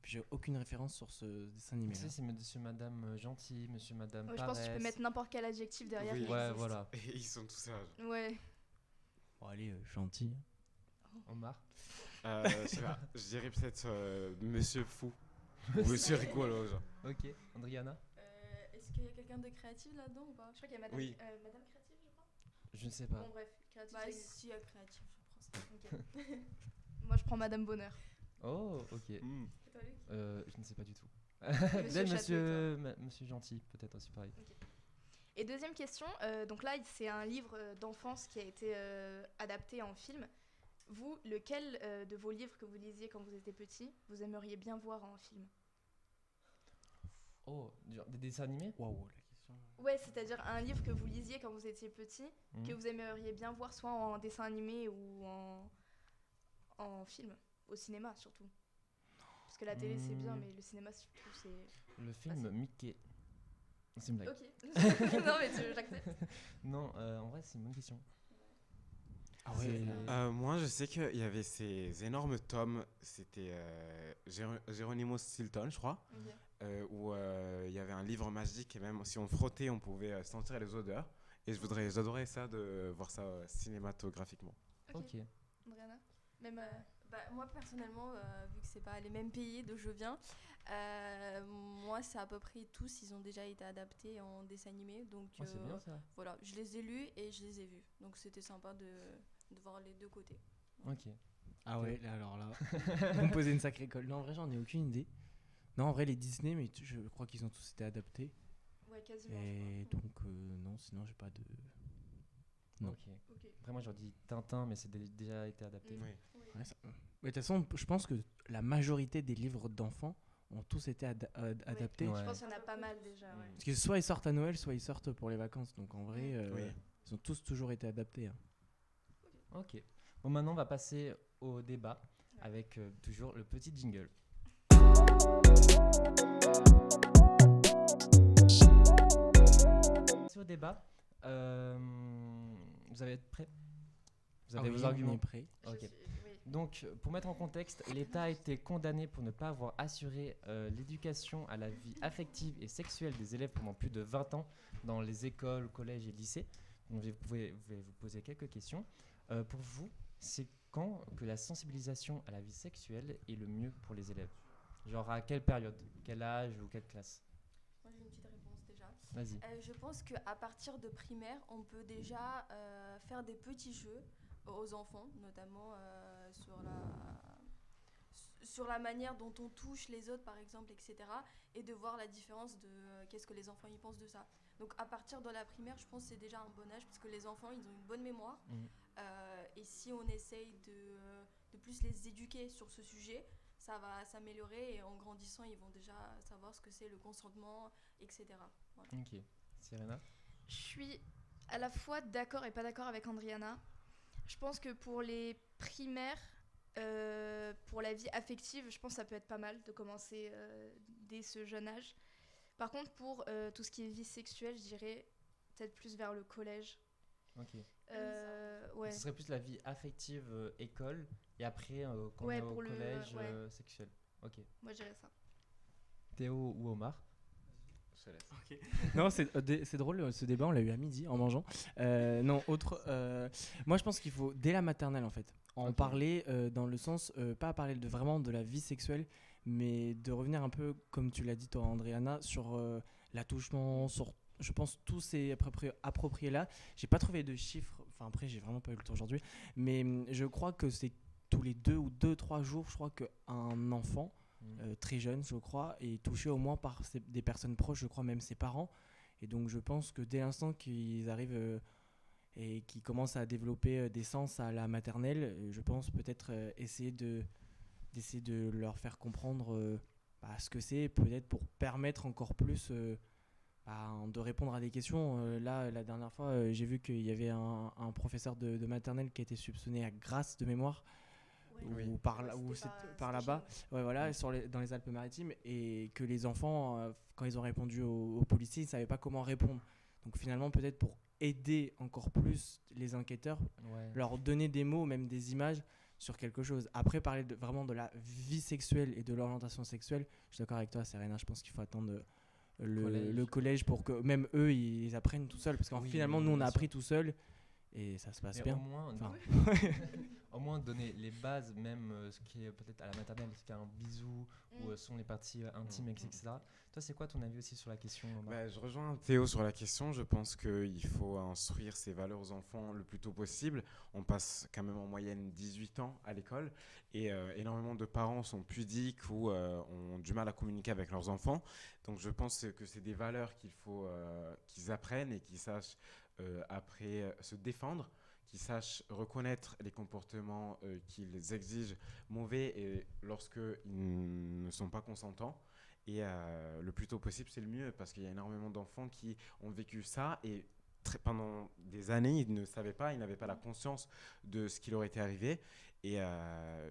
Speaker 3: Puis j'ai aucune référence sur ce dessin animé.
Speaker 1: Tu sais, c'est Monsieur Madame Gentil, Monsieur Madame
Speaker 5: Je pense que tu peux
Speaker 1: Paresse.
Speaker 5: mettre n'importe quel adjectif derrière.
Speaker 2: Oui.
Speaker 5: qui
Speaker 1: Ouais,
Speaker 5: existe.
Speaker 1: voilà.
Speaker 2: Et ils sont tous sages.
Speaker 5: Ouais.
Speaker 3: Bon, allez, gentil.
Speaker 1: Omar.
Speaker 2: Je sais pas, je dirais peut-être Monsieur Fou. Ou Monsieur Rigolo, genre.
Speaker 1: Ok. Andriana.
Speaker 4: Est-ce qu'il y a quelqu'un de créatif là-dedans ou pas?
Speaker 5: Je crois qu'il y a Madame,
Speaker 2: Oui.
Speaker 5: Madame Créative, je crois.
Speaker 1: Je ne sais pas.
Speaker 5: Bon, bref, Créative.
Speaker 4: Bah,
Speaker 5: ça existe.
Speaker 4: s'il y a créatif, je prends ça.
Speaker 5: Ok. Moi, je prends Madame Bonheur.
Speaker 1: Oh, ok.
Speaker 5: Et toi, Luc ?
Speaker 1: Je ne sais pas du tout.
Speaker 5: Monsieur
Speaker 1: Monsieur Gentil, peut-être aussi pareil.
Speaker 5: Et deuxième question, donc là c'est un livre d'enfance qui a été adapté en film. Vous, lequel de vos livres que vous lisiez quand vous étiez petit, vous aimeriez bien voir en film ?
Speaker 1: Oh, genre des dessins animés?
Speaker 3: Waouh, la question.
Speaker 5: Ouais, c'est-à-dire un livre que vous lisiez quand vous étiez petit,
Speaker 1: Mhm.
Speaker 5: que vous aimeriez bien voir soit en dessin animé ou en film, au cinéma surtout. Parce que la télé c'est bien, mais le cinéma surtout c'est...
Speaker 1: Le film
Speaker 5: Facile.
Speaker 1: Mickey. C'est une blague.
Speaker 5: Ok, non mais j'accepte.
Speaker 1: Non, en vrai, c'est une bonne question.
Speaker 3: Ah
Speaker 1: C'est-
Speaker 3: ouais.
Speaker 2: Moi, je sais qu'il y avait ces énormes tomes, c'était Geronimo Stilton, je crois, où il y avait un livre magique et même si on frottait, on pouvait sentir les odeurs. Et j'adorais ça, de voir ça cinématographiquement.
Speaker 1: Ok.
Speaker 5: Andriana ? Même...
Speaker 4: Bah, moi personnellement, vu que c'est pas les mêmes pays d'où je viens, moi c'est à peu près tous, ils ont déjà été adaptés en dessin animé, donc
Speaker 1: Oh, c'est bien ça.
Speaker 4: voilà, je les ai lus et je les ai vus, donc c'était sympa de voir les deux côtés.
Speaker 1: Ok.
Speaker 3: Ah ouais, là, alors là, vous me posez une sacrée colle. Non, en vrai, j'en ai aucune idée. Non, en vrai, les Disney, mais je crois qu'ils ont tous été adaptés.
Speaker 5: Ouais, quasiment.
Speaker 3: Et
Speaker 5: je crois.
Speaker 3: donc, non, sinon, j'ai pas de. Non.
Speaker 1: Ok.
Speaker 5: Ok.
Speaker 1: Après, moi, j'aurais dit Tintin, mais c'est déjà été adapté.
Speaker 2: Oui.
Speaker 5: Oui.
Speaker 3: Ouais, ça- Mais de toute façon, je pense que la majorité des livres d'enfants ont tous été adaptés.
Speaker 1: Ouais.
Speaker 5: Je pense qu'il y en a pas mal déjà. Ouais.
Speaker 3: Parce que soit ils sortent à Noël, soit ils sortent pour les vacances. Donc en vrai,
Speaker 2: Oui.
Speaker 3: ils ont tous toujours été adaptés. Hein.
Speaker 1: Ok. Bon, maintenant, on va passer au débat avec toujours le petit jingle. C'est au débat. Vous allez être prêts? Vous avez
Speaker 3: Ah oui,
Speaker 1: vos
Speaker 3: on
Speaker 1: arguments?
Speaker 3: est prêts.
Speaker 1: Ok.
Speaker 5: Oui.
Speaker 1: Donc, pour mettre en contexte, l'État a été condamné pour ne pas avoir assuré l'éducation à la vie affective et sexuelle des élèves pendant plus de 20 ans dans les écoles, collèges et lycées. Donc, vous pouvez vous poser quelques questions. Pour vous, c'est quand que la sensibilisation à la vie sexuelle est le mieux pour les élèves? Genre à quelle période? Quel âge ou quelle classe?
Speaker 4: Moi j'ai une petite réponse déjà.
Speaker 1: Vas-y.
Speaker 4: Je pense qu'à partir de primaire, on peut déjà faire des petits jeux aux enfants, notamment sur la manière dont on touche les autres, par exemple, etc. Et de voir la différence de qu'est-ce que les enfants y pensent de ça. Donc à partir de la primaire, je pense que c'est déjà un bon âge, parce que les enfants, ils ont une bonne mémoire.
Speaker 1: Mhm.
Speaker 4: Et si on essaye de plus les éduquer sur ce sujet, ça va s'améliorer et en grandissant, ils vont déjà savoir ce que c'est le consentement, etc. Voilà.
Speaker 1: Ok. Serena?
Speaker 5: Je suis à la fois d'accord et pas d'accord avec Andriana. Je pense que pour les primaires, pour la vie affective, je pense que ça peut être pas mal de commencer dès ce jeune âge. Par contre, pour tout ce qui est vie sexuelle, je dirais peut-être plus vers le collège.
Speaker 1: Ok.
Speaker 5: Ouais.
Speaker 1: Ce serait plus la vie affective école et après quand on
Speaker 5: Ouais,
Speaker 1: est au
Speaker 5: pour le-
Speaker 1: collège
Speaker 5: ouais.
Speaker 1: sexuel. Ok.
Speaker 5: Moi, je dirais ça.
Speaker 1: Théo ou Omar?
Speaker 2: Je te laisse.
Speaker 3: Non, c'est drôle, ce débat, on l'a eu à midi en mangeant. Non, moi, je pense qu'il faut, dès la maternelle, en fait, en
Speaker 1: Ok.
Speaker 3: parler dans le sens, pas parler vraiment de la vie sexuelle, mais de revenir un peu, comme tu l'as dit, toi, Andriana, sur l'attouchement, sur, je pense, tous ces appropriés-là. J'ai pas trouvé de chiffres, enfin, après, j'ai vraiment pas eu le temps aujourd'hui, mais je crois que c'est tous les 2 ou 3 jours, je crois qu'un enfant très jeune, je crois, et touché au moins par des personnes proches, je crois même ses parents. Et donc je pense que dès l'instant qu'ils arrivent et qu'ils commencent à développer des sens à la maternelle, je pense peut-être d'essayer de leur faire comprendre ce que c'est, peut-être pour permettre encore plus de répondre à des questions. Là, la dernière fois, j'ai vu qu'il y avait un professeur de maternelle qui a été soupçonné à Grasse de mémoire,
Speaker 4: Ouais.
Speaker 3: ou par là-bas, ouais, voilà, dans les Alpes-Maritimes, et que les enfants, quand ils ont répondu aux policiers, ils ne savaient pas comment répondre. Donc finalement, peut-être pour aider encore plus les enquêteurs,
Speaker 1: Ouais.
Speaker 3: leur donner des mots, même des images sur quelque chose. Après, parler vraiment de la vie sexuelle et de l'orientation sexuelle, je suis d'accord avec toi, Serena, je pense qu'il faut attendre le collège pour que même eux, ils apprennent tout seuls. Parce que
Speaker 1: Oui,
Speaker 3: finalement,
Speaker 1: oui,
Speaker 3: nous, on
Speaker 1: bien
Speaker 3: a
Speaker 1: sûr.
Speaker 3: appris tout seul et ça se passe
Speaker 1: Mais
Speaker 3: bien.
Speaker 1: au moins,
Speaker 3: Enfin,
Speaker 1: au moins donner les bases, même ce qui est peut-être à la maternelle, ce qu'est un bisou,
Speaker 5: Mm.
Speaker 1: ou sont les parties intimes, etc. Toi, c'est quoi ton avis aussi sur la question, Omar?
Speaker 2: Bah, je rejoins Théo sur la question. Je pense qu'il faut instruire ces valeurs aux enfants le plus tôt possible. On passe quand même en moyenne 18 ans à l'école et énormément de parents sont pudiques ou ont du mal à communiquer avec leurs enfants. Donc je pense que c'est des valeurs qu'il faut qu'ils apprennent et qu'ils sachent après se défendre, qu'ils sachent reconnaître les comportements qu'ils exigent mauvais et lorsqu'ils ne sont pas consentants. Et le plus tôt possible, c'est le mieux parce qu'il y a énormément d'enfants qui ont vécu ça et pendant des années, ils ne savaient pas, ils n'avaient pas la conscience de ce qui leur était arrivé. Et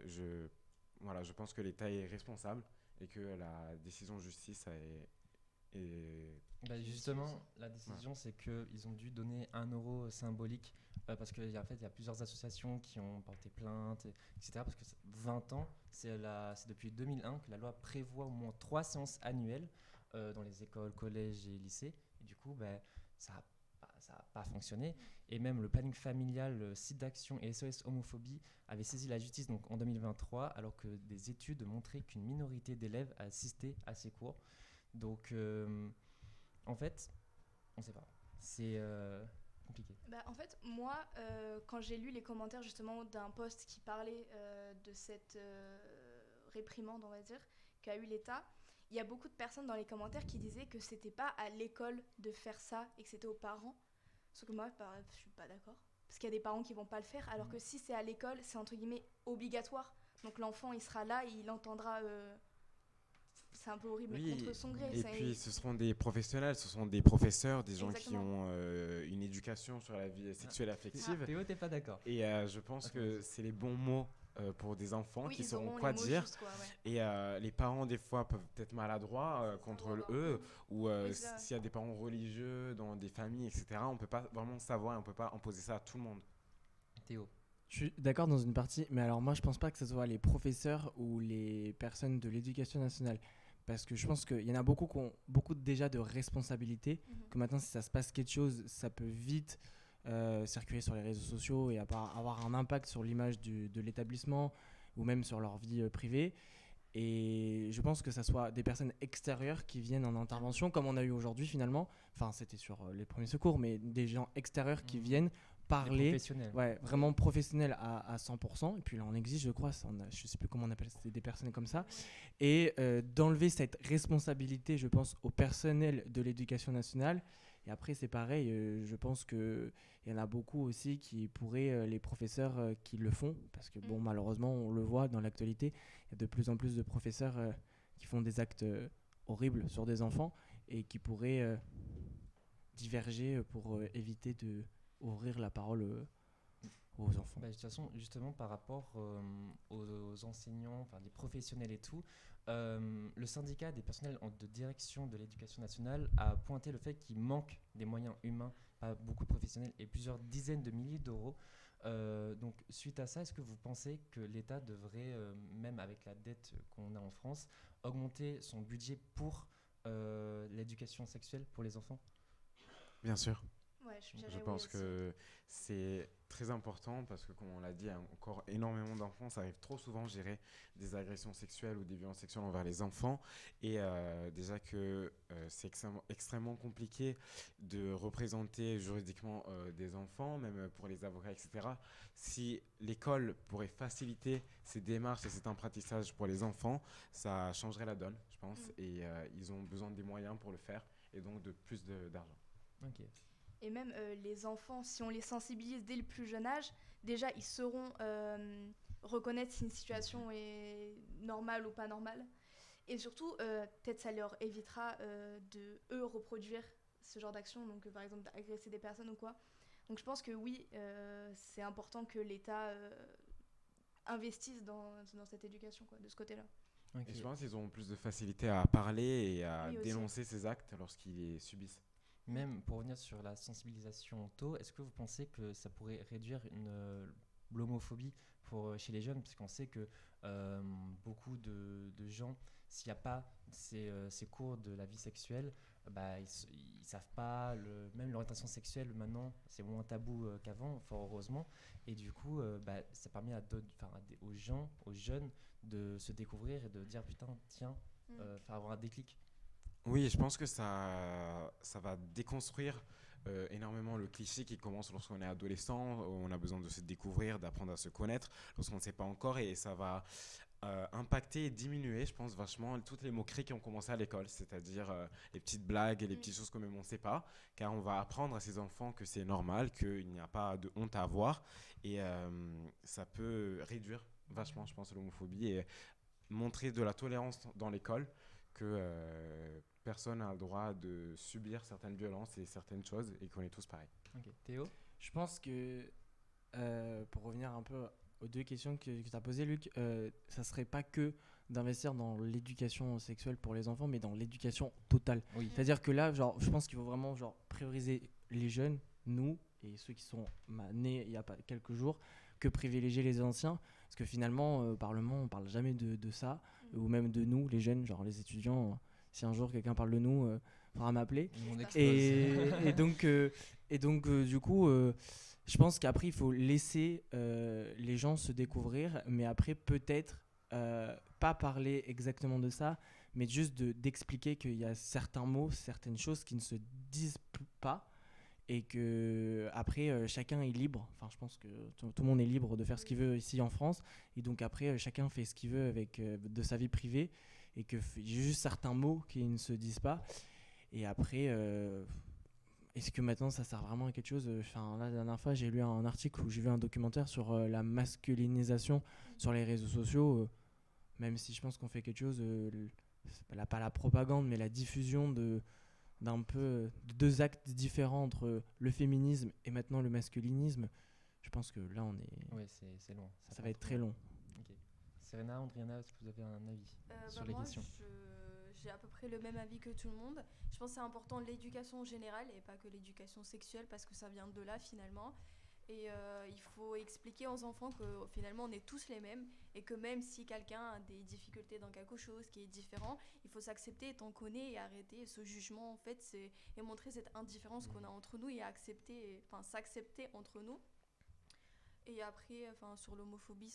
Speaker 2: je pense que l'État est responsable et que la décision de justice est
Speaker 1: Bah, justement, la décision, c'est qu'ils ont dû donner 1 € symbolique parce qu'en fait, il y a plusieurs associations qui ont porté plainte, etc. Parce que 20 ans, c'est depuis 2001 que la loi prévoit au moins 3 séances annuelles dans les écoles, collèges et lycées. Et du coup, bah, ça n'a pas fonctionné. Et même le planning familial, le site d'action et SOS homophobie avaient saisi la justice donc, en 2023, alors que des études montraient qu'une minorité d'élèves assistaient à ces cours. Donc, en fait, on ne sait pas. C'est compliqué.
Speaker 5: Bah, en fait, moi, quand j'ai lu les commentaires justement d'un post qui parlait de cette réprimande, on va dire, qu'a eu l'État, il y a beaucoup de personnes dans les commentaires qui disaient que c'était pas à l'école de faire ça et que c'était aux parents. Sauf que moi, je suis pas d'accord. Parce qu'il y a des parents qui vont pas le faire, alors que si c'est à l'école, c'est entre guillemets obligatoire. Donc l'enfant, il sera là et il entendra. C'est un peu horrible, mais
Speaker 2: Oui,
Speaker 5: contre son gré.
Speaker 2: et
Speaker 5: ça,
Speaker 2: puis ce seront des professionnels, ce sont des professeurs, des gens
Speaker 5: Exactement.
Speaker 2: qui ont une éducation sur la vie sexuelle et affective.
Speaker 1: Théo, t'es pas d'accord?
Speaker 2: Et je pense que c'est les bons mots pour des enfants
Speaker 5: Oui,
Speaker 2: qui
Speaker 5: ils
Speaker 2: sauront
Speaker 5: auront
Speaker 2: quoi
Speaker 5: les mots
Speaker 2: dire.
Speaker 5: justes, quoi, ouais.
Speaker 2: Et les parents, des fois, peuvent être maladroits contre eux, ou
Speaker 5: Oui, c'est ça.
Speaker 2: s'il y a des parents religieux dans des familles, etc., on ne peut pas vraiment savoir, on ne peut pas imposer ça à tout le monde.
Speaker 1: Théo.
Speaker 3: je suis d'accord dans une partie, mais alors moi je pense pas que ce soit les professeurs ou les personnes de l'éducation nationale. Parce que je pense qu'il y en a beaucoup qui ont beaucoup déjà de responsabilités, que maintenant si ça se passe quelque chose, ça peut vite circuler sur les réseaux sociaux et avoir un impact sur l'image de l'établissement ou même sur leur vie privée. Et je pense que ça soit des personnes extérieures qui viennent en intervention, comme on a eu aujourd'hui finalement. Enfin, c'était sur les premiers secours, mais des gens extérieurs qui viennent
Speaker 1: Les
Speaker 3: parler.
Speaker 1: professionnels.
Speaker 3: Ouais, vraiment professionnels à 100%. Et puis là, on existe, je crois, je sais plus comment on appelle ça, des personnes comme ça. Et d'enlever cette responsabilité, je pense, au personnel de l'éducation nationale Et après, c'est pareil, je pense qu'il y en a beaucoup aussi qui pourraient, les professeurs qui le font, parce que bon, malheureusement, on le voit dans l'actualité, il y a de plus en plus de professeurs qui font des actes horribles sur des enfants et qui pourraient diverger pour éviter de ouvrir la parole aux enfants.
Speaker 1: Bah, de toute façon, justement, par rapport aux enseignants, enfin des professionnels et tout, le syndicat des personnels de direction de l'éducation nationale a pointé le fait qu'il manque des moyens humains, pas beaucoup de professionnels et plusieurs dizaines de milliers d'euros. Donc, suite à ça, est-ce que vous pensez que l'État devrait, même avec la dette qu'on a en France, augmenter son budget pour l'éducation sexuelle pour les enfants?
Speaker 2: Bien sûr.
Speaker 5: Ouais, je dirais
Speaker 2: Je
Speaker 5: oui
Speaker 2: pense
Speaker 5: aussi.
Speaker 2: que c'est très important parce que, comme on l'a dit, il y a encore énormément d'enfants. Ça arrive trop souvent, je dirais, des agressions sexuelles ou des violences sexuelles envers les enfants. Et déjà que c'est extrêmement compliqué de représenter juridiquement des enfants, même pour les avocats, etc. Si l'école pourrait faciliter ces démarches et cet apprentissage pour les enfants, ça changerait la donne, je pense. Et ils ont besoin des moyens pour le faire et donc de plus d'argent.
Speaker 1: Ok.
Speaker 5: Et même les enfants, si on les sensibilise dès le plus jeune âge, déjà ils sauront reconnaître si une situation est normale ou pas normale. Et surtout, peut-être ça leur évitera de eux reproduire ce genre d'action, donc par exemple d'agresser des personnes ou quoi. Donc je pense que oui, c'est important que l'État investisse dans cette éducation, quoi, de ce côté-là.
Speaker 1: Ok.
Speaker 2: Et je pense qu'ils auront plus de facilité à parler et à
Speaker 5: Oui, aussi.
Speaker 2: dénoncer ces actes lorsqu'ils les subissent.
Speaker 1: Même pour revenir sur la sensibilisation tôt, est-ce que vous pensez que ça pourrait réduire l'homophobie chez les jeunes? Parce qu'on sait que beaucoup de gens, s'il n'y a pas ces cours de la vie sexuelle, bah, ils ne savent pas, même l'orientation sexuelle maintenant, c'est moins tabou qu'avant, fort heureusement. Et du coup, bah, ça permet aux gens, aux jeunes, de se découvrir et de dire putain, tiens, faire avoir un déclic.
Speaker 2: Oui, je pense que ça va déconstruire énormément le cliché qui commence lorsqu'on est adolescent. On a besoin de se découvrir, d'apprendre à se connaître lorsqu'on ne sait pas encore. Et ça va impacter et diminuer, je pense, vachement toutes les moqueries qui ont commencé à l'école. C'est-à-dire les petites blagues et les petites choses que même on ne sait pas. Car on va apprendre à ces enfants que c'est normal, qu'il n'y a pas de honte à avoir. Et ça peut réduire vachement, je pense, l'homophobie et montrer de la tolérance dans l'école, que personne n'a le droit de subir certaines violences et certaines choses et qu'on est tous pareils.
Speaker 1: Ok. Théo?
Speaker 3: Je pense que, pour revenir un peu aux deux questions que tu as posées, Luc, ça serait pas que d'investir dans l'éducation sexuelle pour les enfants, mais dans l'éducation totale.
Speaker 1: Oui.
Speaker 3: C'est-à-dire que là, genre, je pense qu'il faut vraiment prioriser les jeunes, nous, et ceux qui sont nés il y a pas quelques jours, que privilégier les anciens. Parce que finalement, au Parlement, on parle jamais de ça, ou même de nous, les jeunes, genre les étudiants. Si un jour quelqu'un parle de nous, il faudra m'appeler.
Speaker 1: On explose.
Speaker 3: Et donc, du coup, je pense qu'après, il faut laisser les gens se découvrir, mais après, peut-être pas parler exactement de ça, mais juste d'expliquer qu'il y a certains mots, certaines choses qui ne se disent pas, et que après chacun est libre. Enfin, je pense que tout le monde est libre de faire ce qu'il veut ici en France, et donc après chacun fait ce qu'il veut avec de sa vie privée, et que y a juste certains mots qui ne se disent pas. Et après, est-ce que maintenant ça sert vraiment à quelque chose? Enfin, la dernière fois, j'ai lu un article où j'ai vu un documentaire sur la masculinisation sur les réseaux sociaux. Même si je pense qu'on fait quelque chose, pas la propagande, mais la diffusion de deux actes différents entre le féminisme et maintenant le masculinisme. Je pense que là, on est.
Speaker 1: Oui, c'est long.
Speaker 3: Ça va être très long.
Speaker 1: Ok. Serena, Andriana, est-ce que vous avez un avis sur les
Speaker 4: moi,
Speaker 1: questions?
Speaker 4: j'ai à peu près le même avis que tout le monde. Je pense que c'est important l'éducation générale et pas que l'éducation sexuelle parce que ça vient de là finalement. Et il faut expliquer aux enfants que finalement on est tous les mêmes et que même si quelqu'un a des difficultés dans quelque chose qui est différent, il faut s'accepter étant qu'on est et arrêter ce jugement en fait et montrer cette indifférence qu'on a entre nous et s'accepter entre nous. Et après, sur l'homophobie,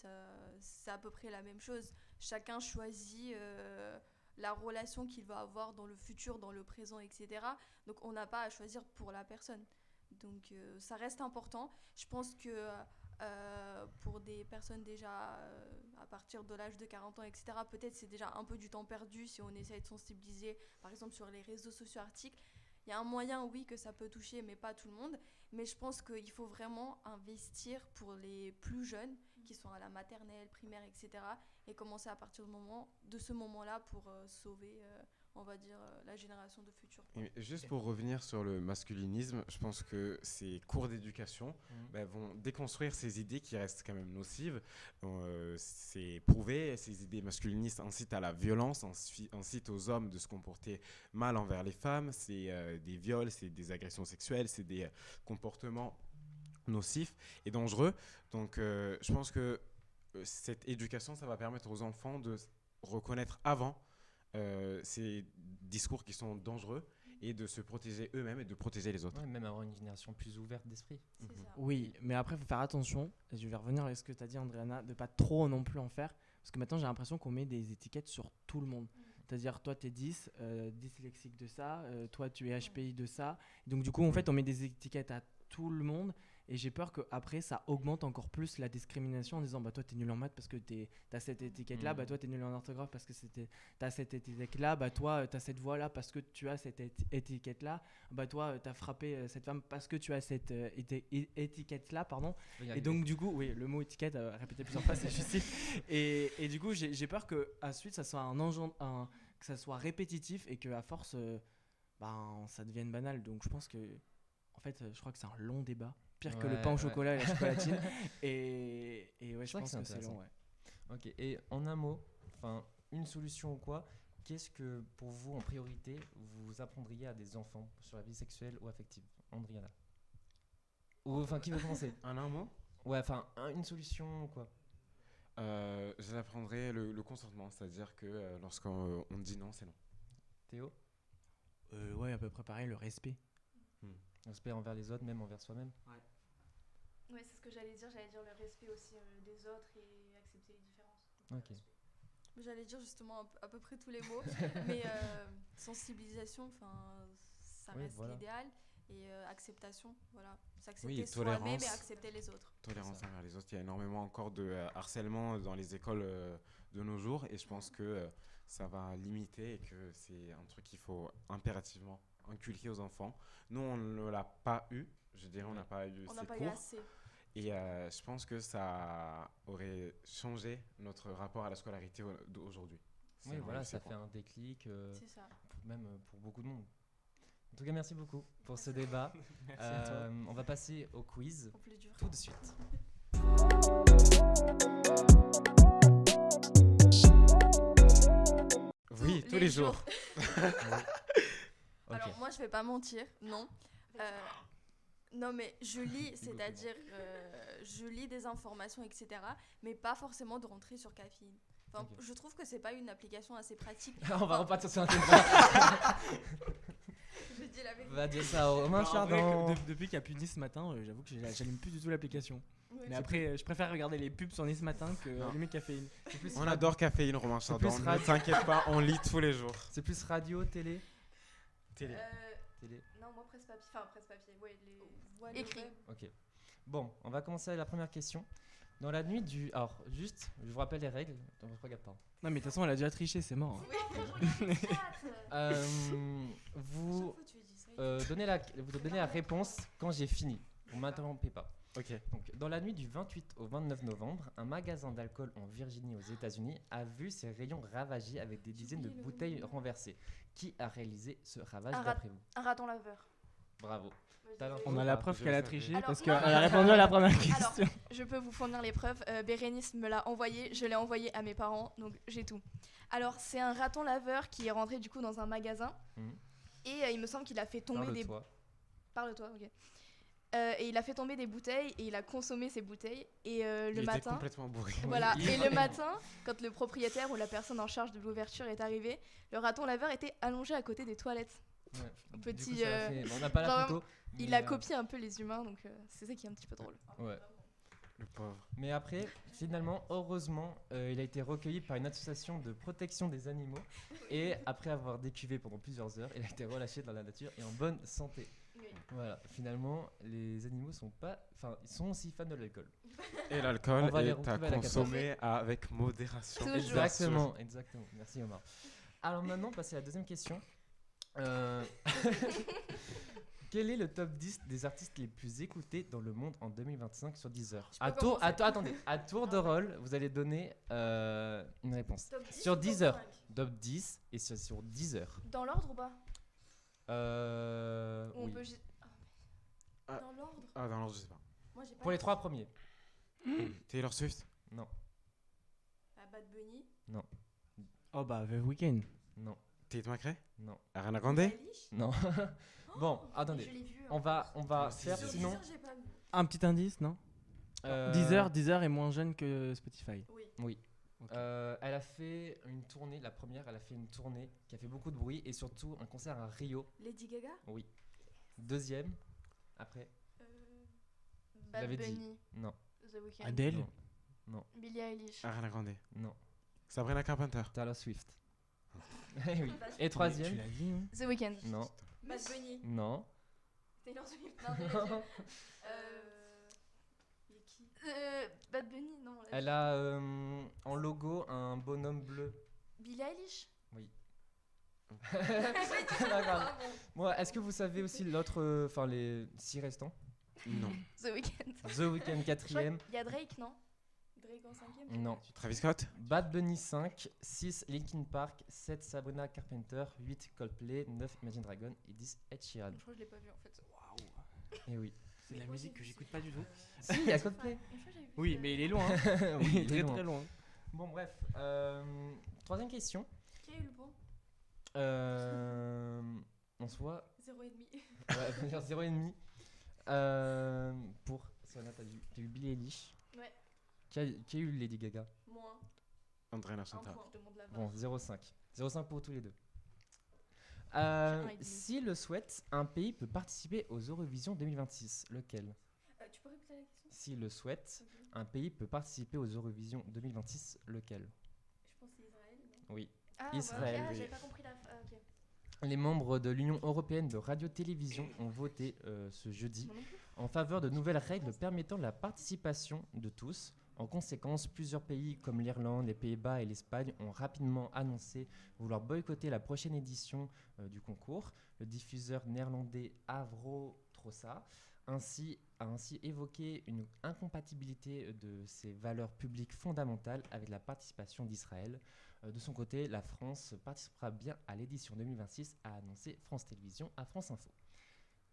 Speaker 4: c'est à peu près la même chose. Chacun choisit la relation qu'il va avoir dans le futur, dans le présent, etc. Donc on n'a pas à choisir pour la personne. Donc ça reste important. Je pense que pour des personnes déjà à partir de l'âge de 40 ans, etc., peut-être c'est déjà un peu du temps perdu si on essaie de sensibiliser, par exemple sur les réseaux sociaux articles. Il y a un moyen, oui, que ça peut toucher, mais pas tout le monde. Mais je pense qu'il faut vraiment investir pour les plus jeunes, qui sont à la maternelle, primaire, etc. Et commencer à partir de ce moment-là pour sauver, on va dire, la génération de futurs.
Speaker 2: Et juste pour revenir sur le masculinisme, je pense que ces cours d'éducation vont déconstruire ces idées qui restent quand même nocives. C'est prouvé, ces idées masculinistes incitent à la violence, incitent aux hommes de se comporter mal envers les femmes. C'est des viols, c'est des agressions sexuelles, c'est des comportements nocifs et dangereux. Donc je pense que cette éducation, ça va permettre aux enfants de reconnaître avant ces discours qui sont dangereux et de se protéger eux-mêmes et de protéger les autres.
Speaker 1: Ouais, même avoir une génération plus ouverte d'esprit.
Speaker 4: C'est ça.
Speaker 3: Oui, mais après, il faut faire attention. Et je vais revenir à ce que tu as dit, Andréana, de pas trop non plus en faire. Parce que maintenant, j'ai l'impression qu'on met des étiquettes sur tout le monde. C'est-à-dire, toi, tu es dyslexique de ça, toi, tu es HPI de ça. Donc, du coup, en fait, on met des étiquettes à tout le monde. Et j'ai peur qu'après, ça augmente encore plus la discrimination en disant, bah, toi, tu es nul en maths parce que tu as cette étiquette-là. Bah, toi, tu es nul en orthographe parce que tu as cette étiquette-là. Bah, toi, tu as cette voix-là parce que tu as cette étiquette-là. Bah, toi, tu as frappé cette femme parce que tu as cette étiquette-là, pardon. Et donc, du coup, oui, le mot étiquette, répété plusieurs fois, c'est difficile. Et du coup, j'ai peur qu'à suite, ça soit que ça soit répétitif et qu'à force, ça devienne banal. Donc, je pense que, en fait, je crois que c'est un long débat. Pire que le pain au chocolat et la chocolatine. et ouais, je pense que c'est long. Ouais.
Speaker 1: Ok, et en un mot, une solution ou quoi, qu'est-ce que pour vous, en priorité, vous apprendriez à des enfants sur la vie sexuelle ou affective? Andriana. Ou qui veut commencer?
Speaker 2: En un mot
Speaker 1: Ouais, une solution ou quoi?
Speaker 2: Je l'apprendrai le consentement, c'est-à-dire que lorsqu'on dit non, c'est non.
Speaker 1: Théo?
Speaker 3: Ouais, à peu près pareil, le respect.
Speaker 1: Respect envers les autres, même envers soi-même.
Speaker 5: Ouais, c'est ce que j'allais dire le respect aussi des autres et accepter les différences.
Speaker 1: Ok.
Speaker 4: J'allais dire justement à peu près tous les mots, mais sensibilisation, ça reste l'idéal. Et acceptation, voilà. S'accepter soi-même et accepter les autres.
Speaker 2: Tolérance envers les autres. Il y a énormément encore de harcèlement dans les écoles de nos jours et je pense que ça va limiter et que c'est un truc qu'il faut impérativement inculquer aux enfants. Nous, on ne l'a pas eu, je dirais, on n'a pas eu ces cours.
Speaker 4: Assez.
Speaker 2: Et je pense que ça aurait changé notre rapport à la scolarité d'aujourd'hui.
Speaker 1: Oui, voilà, ça fait un déclic,
Speaker 4: c'est ça.
Speaker 1: Même pour beaucoup de monde. En tout cas, merci beaucoup pour ce débat. On va passer au quiz
Speaker 4: Au plus dur.
Speaker 1: tout de suite.
Speaker 2: Oui, tous les jours.
Speaker 1: Ok.
Speaker 4: Alors moi je vais pas mentir, non. Non mais je lis, c'est-à-dire je lis des informations, etc. Mais pas forcément de rentrer sur caféine.
Speaker 1: Ok.
Speaker 4: Je trouve que c'est pas une application assez pratique.
Speaker 1: On va repartir sur un débat.
Speaker 4: Je dis la vérité.
Speaker 1: Va dire ça au Romain
Speaker 3: En vrai,
Speaker 1: Chardon.
Speaker 3: depuis qu'il y a plus Nice ce matin, j'avoue que j'allume plus du tout l'application.
Speaker 4: Oui,
Speaker 3: Mais après, je préfère regarder les pubs sur Nice matin que allumer caféine.
Speaker 2: On adore caféine, Romain Chardon.
Speaker 1: plus
Speaker 2: Ne t'inquiète pas, on lit tous les jours.
Speaker 1: C'est plus radio, télé.
Speaker 2: Télé.
Speaker 1: Télé.
Speaker 5: Non, moi presse-papier. Presse-papier, ouais, les
Speaker 4: Voilà,
Speaker 5: écrits.
Speaker 4: ouais.
Speaker 1: Ok. Bon, on va commencer avec la première question. Dans la nuit du... Alors, juste, je vous rappelle les règles. On ne regarde pas.
Speaker 3: Non, mais de toute façon, elle a déjà triché, c'est mort.
Speaker 1: Vous
Speaker 4: Chaque fois, tu dis ça.
Speaker 1: donnez la réponse quand j'ai fini. Vous ne m'interrompez pas.
Speaker 2: Ok.
Speaker 1: Donc, dans la nuit du 28 au 29 novembre, un magasin d'alcool en Virginie aux États-Unis a vu ses rayons ravagés avec des dizaines de
Speaker 4: oublié le
Speaker 1: bouteilles
Speaker 4: nom.
Speaker 1: renversées. Qui a réalisé ce ravage
Speaker 5: Un rat-
Speaker 1: d'après vous?
Speaker 5: Un raton laveur.
Speaker 1: Bravo.
Speaker 5: Ouais,
Speaker 1: T'as l'info?
Speaker 3: On a la preuve
Speaker 2: Je
Speaker 3: qu'elle a
Speaker 2: savais.
Speaker 3: triché
Speaker 5: Alors,
Speaker 3: parce
Speaker 5: non,
Speaker 3: qu'elle
Speaker 5: non,
Speaker 3: a répondu à la première
Speaker 5: Alors,
Speaker 3: question.
Speaker 5: je peux vous fournir les preuves. Bérénice me l'a envoyé, je l'ai envoyé à mes parents, donc j'ai tout. Alors, c'est un raton laveur qui est rentré du coup dans un magasin
Speaker 1: Mhm.
Speaker 5: et il me semble qu'il a fait tomber des...
Speaker 1: Parle-toi.
Speaker 5: Parle-toi, ok. Et il a fait tomber des bouteilles et il a consommé ces bouteilles. Et le
Speaker 2: Il était
Speaker 5: matin...
Speaker 2: complètement bourré.
Speaker 5: Voilà,
Speaker 1: Oui.
Speaker 5: et le matin, quand le propriétaire ou la personne en charge de l'ouverture est arrivé, le raton laveur était allongé à côté des toilettes.
Speaker 1: Ouais.
Speaker 5: Petit,
Speaker 1: Du coup, ça a fait- bon, on n'a pas la
Speaker 5: genre,
Speaker 1: photo.
Speaker 5: Il
Speaker 1: mais,
Speaker 5: a copié un peu les humains, donc c'est ça qui est un petit peu drôle.
Speaker 1: Ouais.
Speaker 2: Le pauvre.
Speaker 1: Mais après, finalement, heureusement, il a été recueilli par une association de protection des animaux. Et après avoir décuvé pendant plusieurs heures, il a été relâché dans la nature et en bonne santé. Voilà, finalement, les animaux sont pas, ils sont aussi fans de l'alcool.
Speaker 2: Et l'alcool
Speaker 1: On va les
Speaker 2: est à
Speaker 1: retrouver à la
Speaker 2: consommer avec modération.
Speaker 5: Toujours.
Speaker 1: Exactement. Merci Omar. Alors maintenant, passer à la deuxième question. Euh, Quel est le top 10 des artistes les plus écoutés dans le monde en 2025 sur Deezer?
Speaker 4: Je peux commencer.
Speaker 1: Attendez, à tour de rôle, vous allez donner une réponse.
Speaker 4: Top 10
Speaker 1: Sur
Speaker 4: ou top
Speaker 1: Deezer.
Speaker 4: 5?
Speaker 1: Top 10 et sur Deezer.
Speaker 5: Dans l'ordre ou pas? Ou on
Speaker 1: Oui.
Speaker 5: peut
Speaker 2: Ah.
Speaker 4: Dans l'ordre.
Speaker 2: Ah, non, je sais pas.
Speaker 4: Moi, j'ai pas.
Speaker 1: Pour les 3 premiers.
Speaker 2: Taylor Swift?
Speaker 1: Non,
Speaker 4: Ah, Bad Bunny.
Speaker 3: Oh bah, The Weeknd.
Speaker 1: non,
Speaker 2: Tate McRae?
Speaker 1: non,
Speaker 2: Ariana Grande?
Speaker 4: Billie Eilish.
Speaker 1: non. Bon,
Speaker 4: Mais
Speaker 1: attendez.
Speaker 4: Je l'ai vu.
Speaker 1: On va
Speaker 2: Ah,
Speaker 1: faire
Speaker 2: Sur
Speaker 1: sinon.
Speaker 4: Deezer, j'ai pas vu.
Speaker 3: Un petit indice, non?
Speaker 1: euh,
Speaker 3: Deezer est moins jeune que Spotify.
Speaker 4: Oui.
Speaker 1: Oui.
Speaker 3: Ok.
Speaker 1: Elle a fait une tournée, la première, elle a fait une tournée qui a fait beaucoup de bruit et surtout un concert à Rio.
Speaker 4: Lady Gaga.
Speaker 1: Oui. Deuxième, après,
Speaker 5: Bad
Speaker 1: l'avais dit.
Speaker 5: Bunny,
Speaker 1: non,
Speaker 5: The Weeknd,
Speaker 3: Adele.
Speaker 1: Non.
Speaker 5: Billie Eilish.
Speaker 2: Ariana Grande.
Speaker 1: non,
Speaker 2: Sabrina Carpenter.
Speaker 1: Taylor Swift. Eh oui.
Speaker 4: Bah,
Speaker 1: Et
Speaker 3: Tu
Speaker 1: troisième,
Speaker 3: l'as dit, hein?
Speaker 5: The Weeknd.
Speaker 1: non,
Speaker 4: Bad Bunny.
Speaker 1: non,
Speaker 4: Taylor Swift. Non, j'allais dire. Il y a qui?
Speaker 5: Bad Bunny, non.
Speaker 1: elle a en logo un bonhomme bleu.
Speaker 5: Billie Eilish.
Speaker 1: D'accord.
Speaker 4: Ah, bon.
Speaker 1: Moi, est-ce que vous savez aussi l'autre, enfin les 6 restants?
Speaker 2: Non.
Speaker 5: The Weeknd.
Speaker 1: The Weeknd quatrième,
Speaker 5: Il y a Drake, non?
Speaker 4: Drake en 5ème.
Speaker 1: non.
Speaker 2: Travis Scott?
Speaker 1: Bad Bunny 5, 6 Linkin Park, 7 Sabrina Carpenter, 8 Coldplay, 9 Imagine Dragon et 10 Ed Sheeran.
Speaker 5: Je crois que je l'ai pas vu en fait.
Speaker 1: Et oui.
Speaker 3: C'est de la musique que j'écoute pas du tout.
Speaker 1: Si, il y a Coldplay.
Speaker 5: Une fois, j'avais vu
Speaker 3: Oui,
Speaker 5: ça.
Speaker 3: mais il est loin. Hein.
Speaker 1: Oui,
Speaker 3: il est
Speaker 1: il est
Speaker 3: très
Speaker 1: loin.
Speaker 3: très loin.
Speaker 1: Bon, bref. Troisième question.
Speaker 4: Qui a eu le point?
Speaker 1: En soi,
Speaker 4: 0,5.
Speaker 1: ouais, on va dire 0,5. Pour Sana, t'as eu Billie Eilish.
Speaker 5: Ouais.
Speaker 1: Qui a eu Lady Gaga?
Speaker 4: Moins.
Speaker 2: André
Speaker 4: Un
Speaker 2: Narcenta.
Speaker 4: point.
Speaker 5: Je demande la
Speaker 1: Bon, 0,5. 0,5 pour tous les deux.
Speaker 5: un et demi.
Speaker 1: Si le souhaite, un pays peut participer aux Eurovision 2026. Lequel?
Speaker 4: Tu peux répéter la question?
Speaker 1: Si le souhaite,
Speaker 4: Ok.
Speaker 1: un pays peut participer aux Eurovision 2026. Lequel?
Speaker 4: Je pense que c'est Israël. Non.
Speaker 1: Oui.
Speaker 5: Ah,
Speaker 1: Israël,
Speaker 5: ok,
Speaker 1: oui.
Speaker 5: j'avais pas compris la. Ok.
Speaker 1: Les membres de l'Union européenne de radio-télévision ont voté ce jeudi
Speaker 5: Moi non plus.
Speaker 1: en faveur de nouvelles règles permettant la participation de tous. En conséquence, plusieurs pays comme l'Irlande, les Pays-Bas et l'Espagne ont rapidement annoncé vouloir boycotter la prochaine édition du concours. Le diffuseur néerlandais Avro Trossa a ainsi évoqué une incompatibilité de ses valeurs publiques fondamentales avec la participation d'Israël. De son côté, la France participera bien à l'édition 2026, a annoncé France Télévisions à France Info.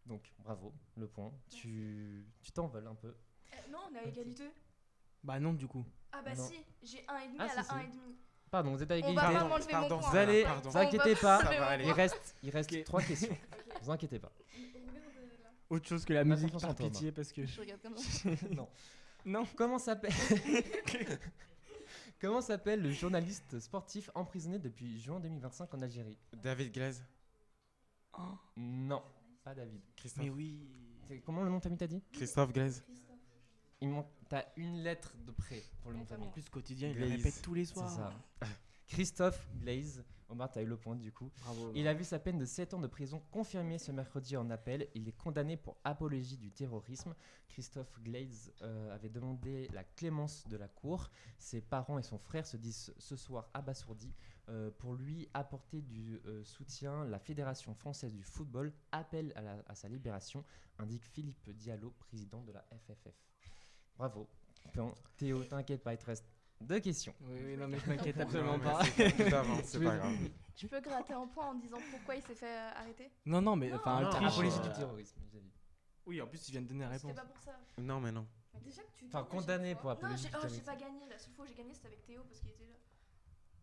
Speaker 1: Donc, bravo, le point. Tu t'envoles un peu.
Speaker 4: Non, on est à égalité.
Speaker 3: Bah non, du coup.
Speaker 4: Ah bah
Speaker 1: Non.
Speaker 4: si, j'ai 1,5,
Speaker 1: Ah,
Speaker 4: elle a
Speaker 1: si, si.
Speaker 4: 1,5.
Speaker 1: Pardon, vous êtes à
Speaker 5: On
Speaker 1: égalité.
Speaker 5: va pas
Speaker 2: Pardon,
Speaker 5: m'enlever mon
Speaker 2: pardon,
Speaker 5: point.
Speaker 1: Vous allez,
Speaker 2: pardon.
Speaker 1: vous inquiétez pas,
Speaker 2: Ça va aller.
Speaker 1: il reste
Speaker 3: Ok.
Speaker 1: 3 questions.
Speaker 4: Ok.
Speaker 1: Vous inquiétez pas.
Speaker 4: Regarde là.
Speaker 3: Autre chose que la
Speaker 1: On a
Speaker 3: musique,
Speaker 1: confiance en
Speaker 3: par
Speaker 1: toi,
Speaker 3: pitié, parce que.
Speaker 5: Je regarde comme ça.
Speaker 1: Non.
Speaker 3: Non.
Speaker 1: Comment s'appelle Comment s'appelle le journaliste sportif emprisonné depuis juin 2025 en Algérie?
Speaker 2: David Glaze.
Speaker 1: Non, pas David.
Speaker 2: Christophe.
Speaker 3: Mais oui.
Speaker 1: Comment le nom de famille t'as dit?
Speaker 2: Christophe Glaze.
Speaker 4: Christophe.
Speaker 1: T'as une lettre de près pour le nom de
Speaker 5: Attends,
Speaker 1: famille.
Speaker 3: En plus, quotidien, il le
Speaker 2: Glaze.
Speaker 3: répète tous les
Speaker 1: C'est
Speaker 3: soirs.
Speaker 1: ça. Christophe Glaze. Omar, t'as eu le point du coup.
Speaker 3: Bravo.
Speaker 1: Il a vu sa peine de 7 ans de prison confirmée ce mercredi en appel. Il est condamné pour apologie du terrorisme. Christophe Glaze avait demandé la clémence de la cour. Ses parents et son frère se disent ce soir abasourdis. Pour lui apporter du soutien, la Fédération française du football appelle à sa libération, indique Philippe Diallo, président de la FFF. Bravo. Bon, Théo, t'inquiète pas, il te reste 2 questions.
Speaker 3: Oui, oui, non, mais je m'inquiète
Speaker 2: Non,
Speaker 3: absolument
Speaker 2: mais
Speaker 3: pas.
Speaker 2: c'est tout d'avance, c'est
Speaker 1: Tu
Speaker 2: pas
Speaker 1: veux-
Speaker 2: grave.
Speaker 5: Je peux gratter un point en disant pourquoi il s'est fait arrêter?
Speaker 3: Non, non, mais enfin,
Speaker 1: Non,
Speaker 3: un triche.
Speaker 1: apologie du terrorisme, j'ai dit.
Speaker 3: Oui, en plus, il vient de donner la
Speaker 5: C'était
Speaker 3: réponse.
Speaker 5: pas pour ça.
Speaker 2: Non, mais non.
Speaker 4: Déjà que tu
Speaker 1: Enfin,
Speaker 4: gagnes à chaque
Speaker 1: condamné
Speaker 4: fois.
Speaker 1: pour apologie
Speaker 4: Non,
Speaker 1: du
Speaker 4: j'ai
Speaker 1: terrorisme.
Speaker 4: pas gagné. La seule fois où j'ai gagné, c'était avec Théo parce qu'il était là.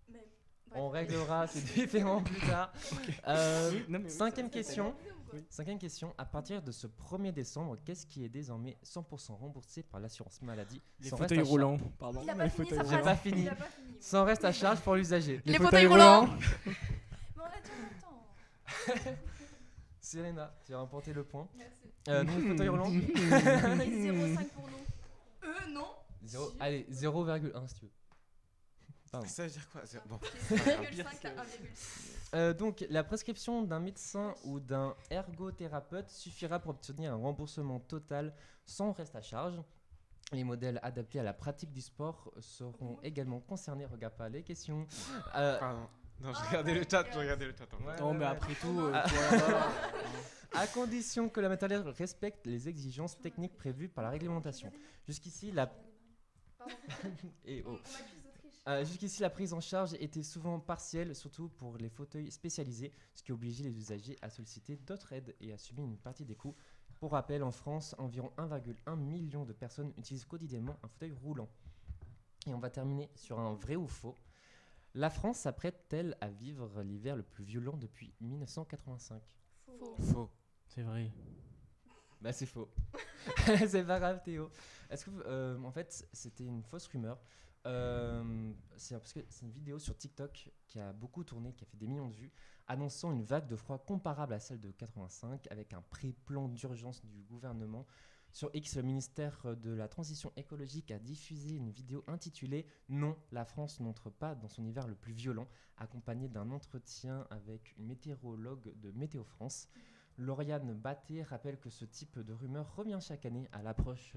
Speaker 4: Mais.
Speaker 1: On réglera ces différends plus tard.
Speaker 3: Oui, non, mais oui,
Speaker 1: Cinquième
Speaker 3: ça-
Speaker 1: question.
Speaker 3: Oui.
Speaker 1: Cinquième question. À partir de ce 1er décembre, qu'est-ce qui est désormais 100% remboursé par l'assurance maladie
Speaker 3: Les
Speaker 1: sans reste
Speaker 3: fauteuils
Speaker 1: à charge?
Speaker 3: roulants, pardon.
Speaker 4: Il a
Speaker 3: les
Speaker 4: pas fini
Speaker 3: fauteuils
Speaker 4: sa
Speaker 1: J'ai
Speaker 3: roulants.
Speaker 1: pas
Speaker 4: phrase.
Speaker 1: fini.
Speaker 4: Il a pas fini.
Speaker 1: Sans reste à charge pour l'usager.
Speaker 5: Les fauteuils roulants.
Speaker 4: Mais on l'a dit en même temps.
Speaker 1: Serena, tu as remporté le point.
Speaker 4: Merci.
Speaker 1: Donc, fauteuil roulant.
Speaker 4: Et 0,5 pour nous. Non.
Speaker 1: Zéro- allez, 0,1 si tu veux. Pardon.
Speaker 2: Ça veut dire quoi? Bon.
Speaker 4: 0,5 t'as 1,6.
Speaker 1: Donc, la prescription d'un médecin ou d'un ergothérapeute suffira pour obtenir un remboursement total sans reste à charge. Les modèles adaptés à la pratique du sport seront également concernés. Regarde pas les questions.
Speaker 2: Pardon. Non, je
Speaker 4: Oh
Speaker 2: regardais
Speaker 4: my
Speaker 2: le chat,
Speaker 4: God.
Speaker 2: je regardais le chat. en fait.
Speaker 1: Ouais.
Speaker 3: Non, mais après tout,
Speaker 1: Ah.
Speaker 3: voilà.
Speaker 1: À condition que la matériel respecte les exigences techniques prévues par la réglementation. Jusqu'ici, la...
Speaker 5: Pardon.
Speaker 1: Et
Speaker 5: On
Speaker 1: oh.
Speaker 5: m'accuse de triche.
Speaker 1: Jusqu'ici, la prise en charge était souvent partielle, surtout pour les fauteuils spécialisés, ce qui obligeait les usagers à solliciter d'autres aides et à subir une partie des coûts. Pour rappel, en France, environ 1,1 million de personnes utilisent quotidiennement un fauteuil roulant. Et on va terminer sur un vrai ou faux. La France s'apprête-t-elle à vivre l'hiver le plus violent depuis 1985 ?
Speaker 5: Faux.
Speaker 2: Faux.
Speaker 3: C'est vrai.
Speaker 1: Bah c'est faux. C'est pas grave Théo. Est-ce que en fait c'était une fausse rumeur. C'est parce que c'est une vidéo sur TikTok qui a beaucoup tourné, qui a fait des millions de vues, annonçant une vague de froid comparable à celle de 85 avec un pré-plan d'urgence du gouvernement. Sur X, le ministère de la Transition écologique a diffusé une vidéo intitulée « Non, la France n'entre pas dans son hiver le plus violent », accompagnée d'un entretien avec une météorologue de Météo France. Lauriane Batté rappelle que ce type de rumeur revient chaque année à l'approche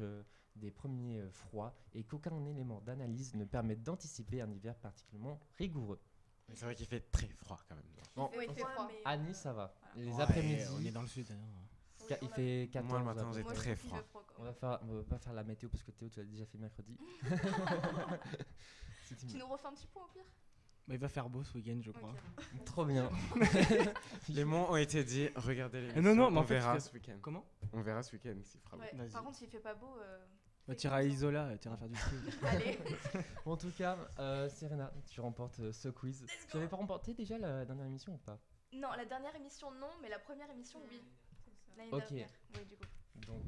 Speaker 1: des premiers froids et qu'aucun élément d'analyse ne permet d'anticiper un hiver particulièrement rigoureux.
Speaker 2: Mais c'est vrai qu'il fait très froid quand même.
Speaker 1: Bon,
Speaker 5: Oui, il fait froid.
Speaker 4: mais-
Speaker 1: à Nice, ça va. Les
Speaker 3: Ouais,
Speaker 1: après-midi,
Speaker 3: on est dans le sud. hein.
Speaker 1: il fait 14.
Speaker 2: Moi, le matin,
Speaker 1: à peu
Speaker 2: j'ai
Speaker 1: près.
Speaker 4: Moi, je
Speaker 2: très
Speaker 4: kiffe
Speaker 2: froid.
Speaker 4: le froid, quoi.
Speaker 1: On va pas faire la météo parce que Théo, tu l'as déjà fait mercredi. C'est
Speaker 5: Tu
Speaker 1: timide.
Speaker 5: nous refais un petit point au pire?
Speaker 3: Mais il va faire beau ce week-end, je crois.
Speaker 5: Ok.
Speaker 1: Trop bien.
Speaker 2: Les mots ont été dit, regardez les
Speaker 3: Non, non, mais
Speaker 2: on
Speaker 3: en fait,
Speaker 2: verra
Speaker 3: parce
Speaker 2: ce week-end.
Speaker 3: Comment
Speaker 2: On verra ce week-end s'il fera beau.
Speaker 5: Ouais.
Speaker 3: Vas-y.
Speaker 5: Par contre, s'il fait pas beau,
Speaker 3: Bah, t'iras à Isola, t'iras faire du ski.
Speaker 5: allez.
Speaker 1: Bon, en tout cas, Serena, tu remportes ce quiz. Tu avais pas remporté déjà la dernière émission ou pas?
Speaker 5: Non, la dernière émission, non, mais la première émission, oui. L'année
Speaker 1: Ok.
Speaker 5: dernière. Oui, du coup.
Speaker 1: Donc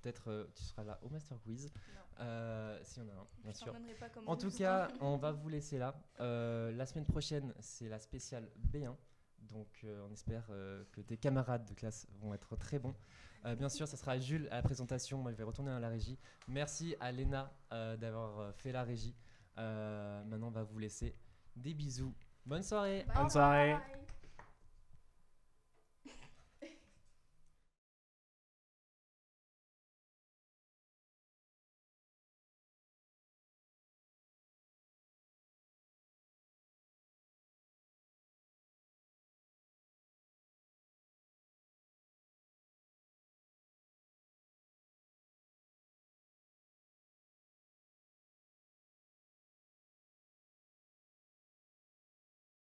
Speaker 1: peut-être tu seras là au Master Quiz. S'il y en a un, bien
Speaker 5: Je
Speaker 1: sûr.
Speaker 5: t'emmènerai pas comme
Speaker 1: En
Speaker 5: vous.
Speaker 1: tout cas, on va vous laisser là. La semaine prochaine, c'est la spéciale B1. Donc on espère que tes camarades de classe vont être très bons. Bien sûr, ça sera Jules à la présentation. Moi, je vais retourner à la régie. Merci à Léna d'avoir fait la régie. Maintenant, on va vous laisser. Des bisous. Bonne soirée.
Speaker 5: Bye.
Speaker 3: Bonne soirée.
Speaker 5: Bye.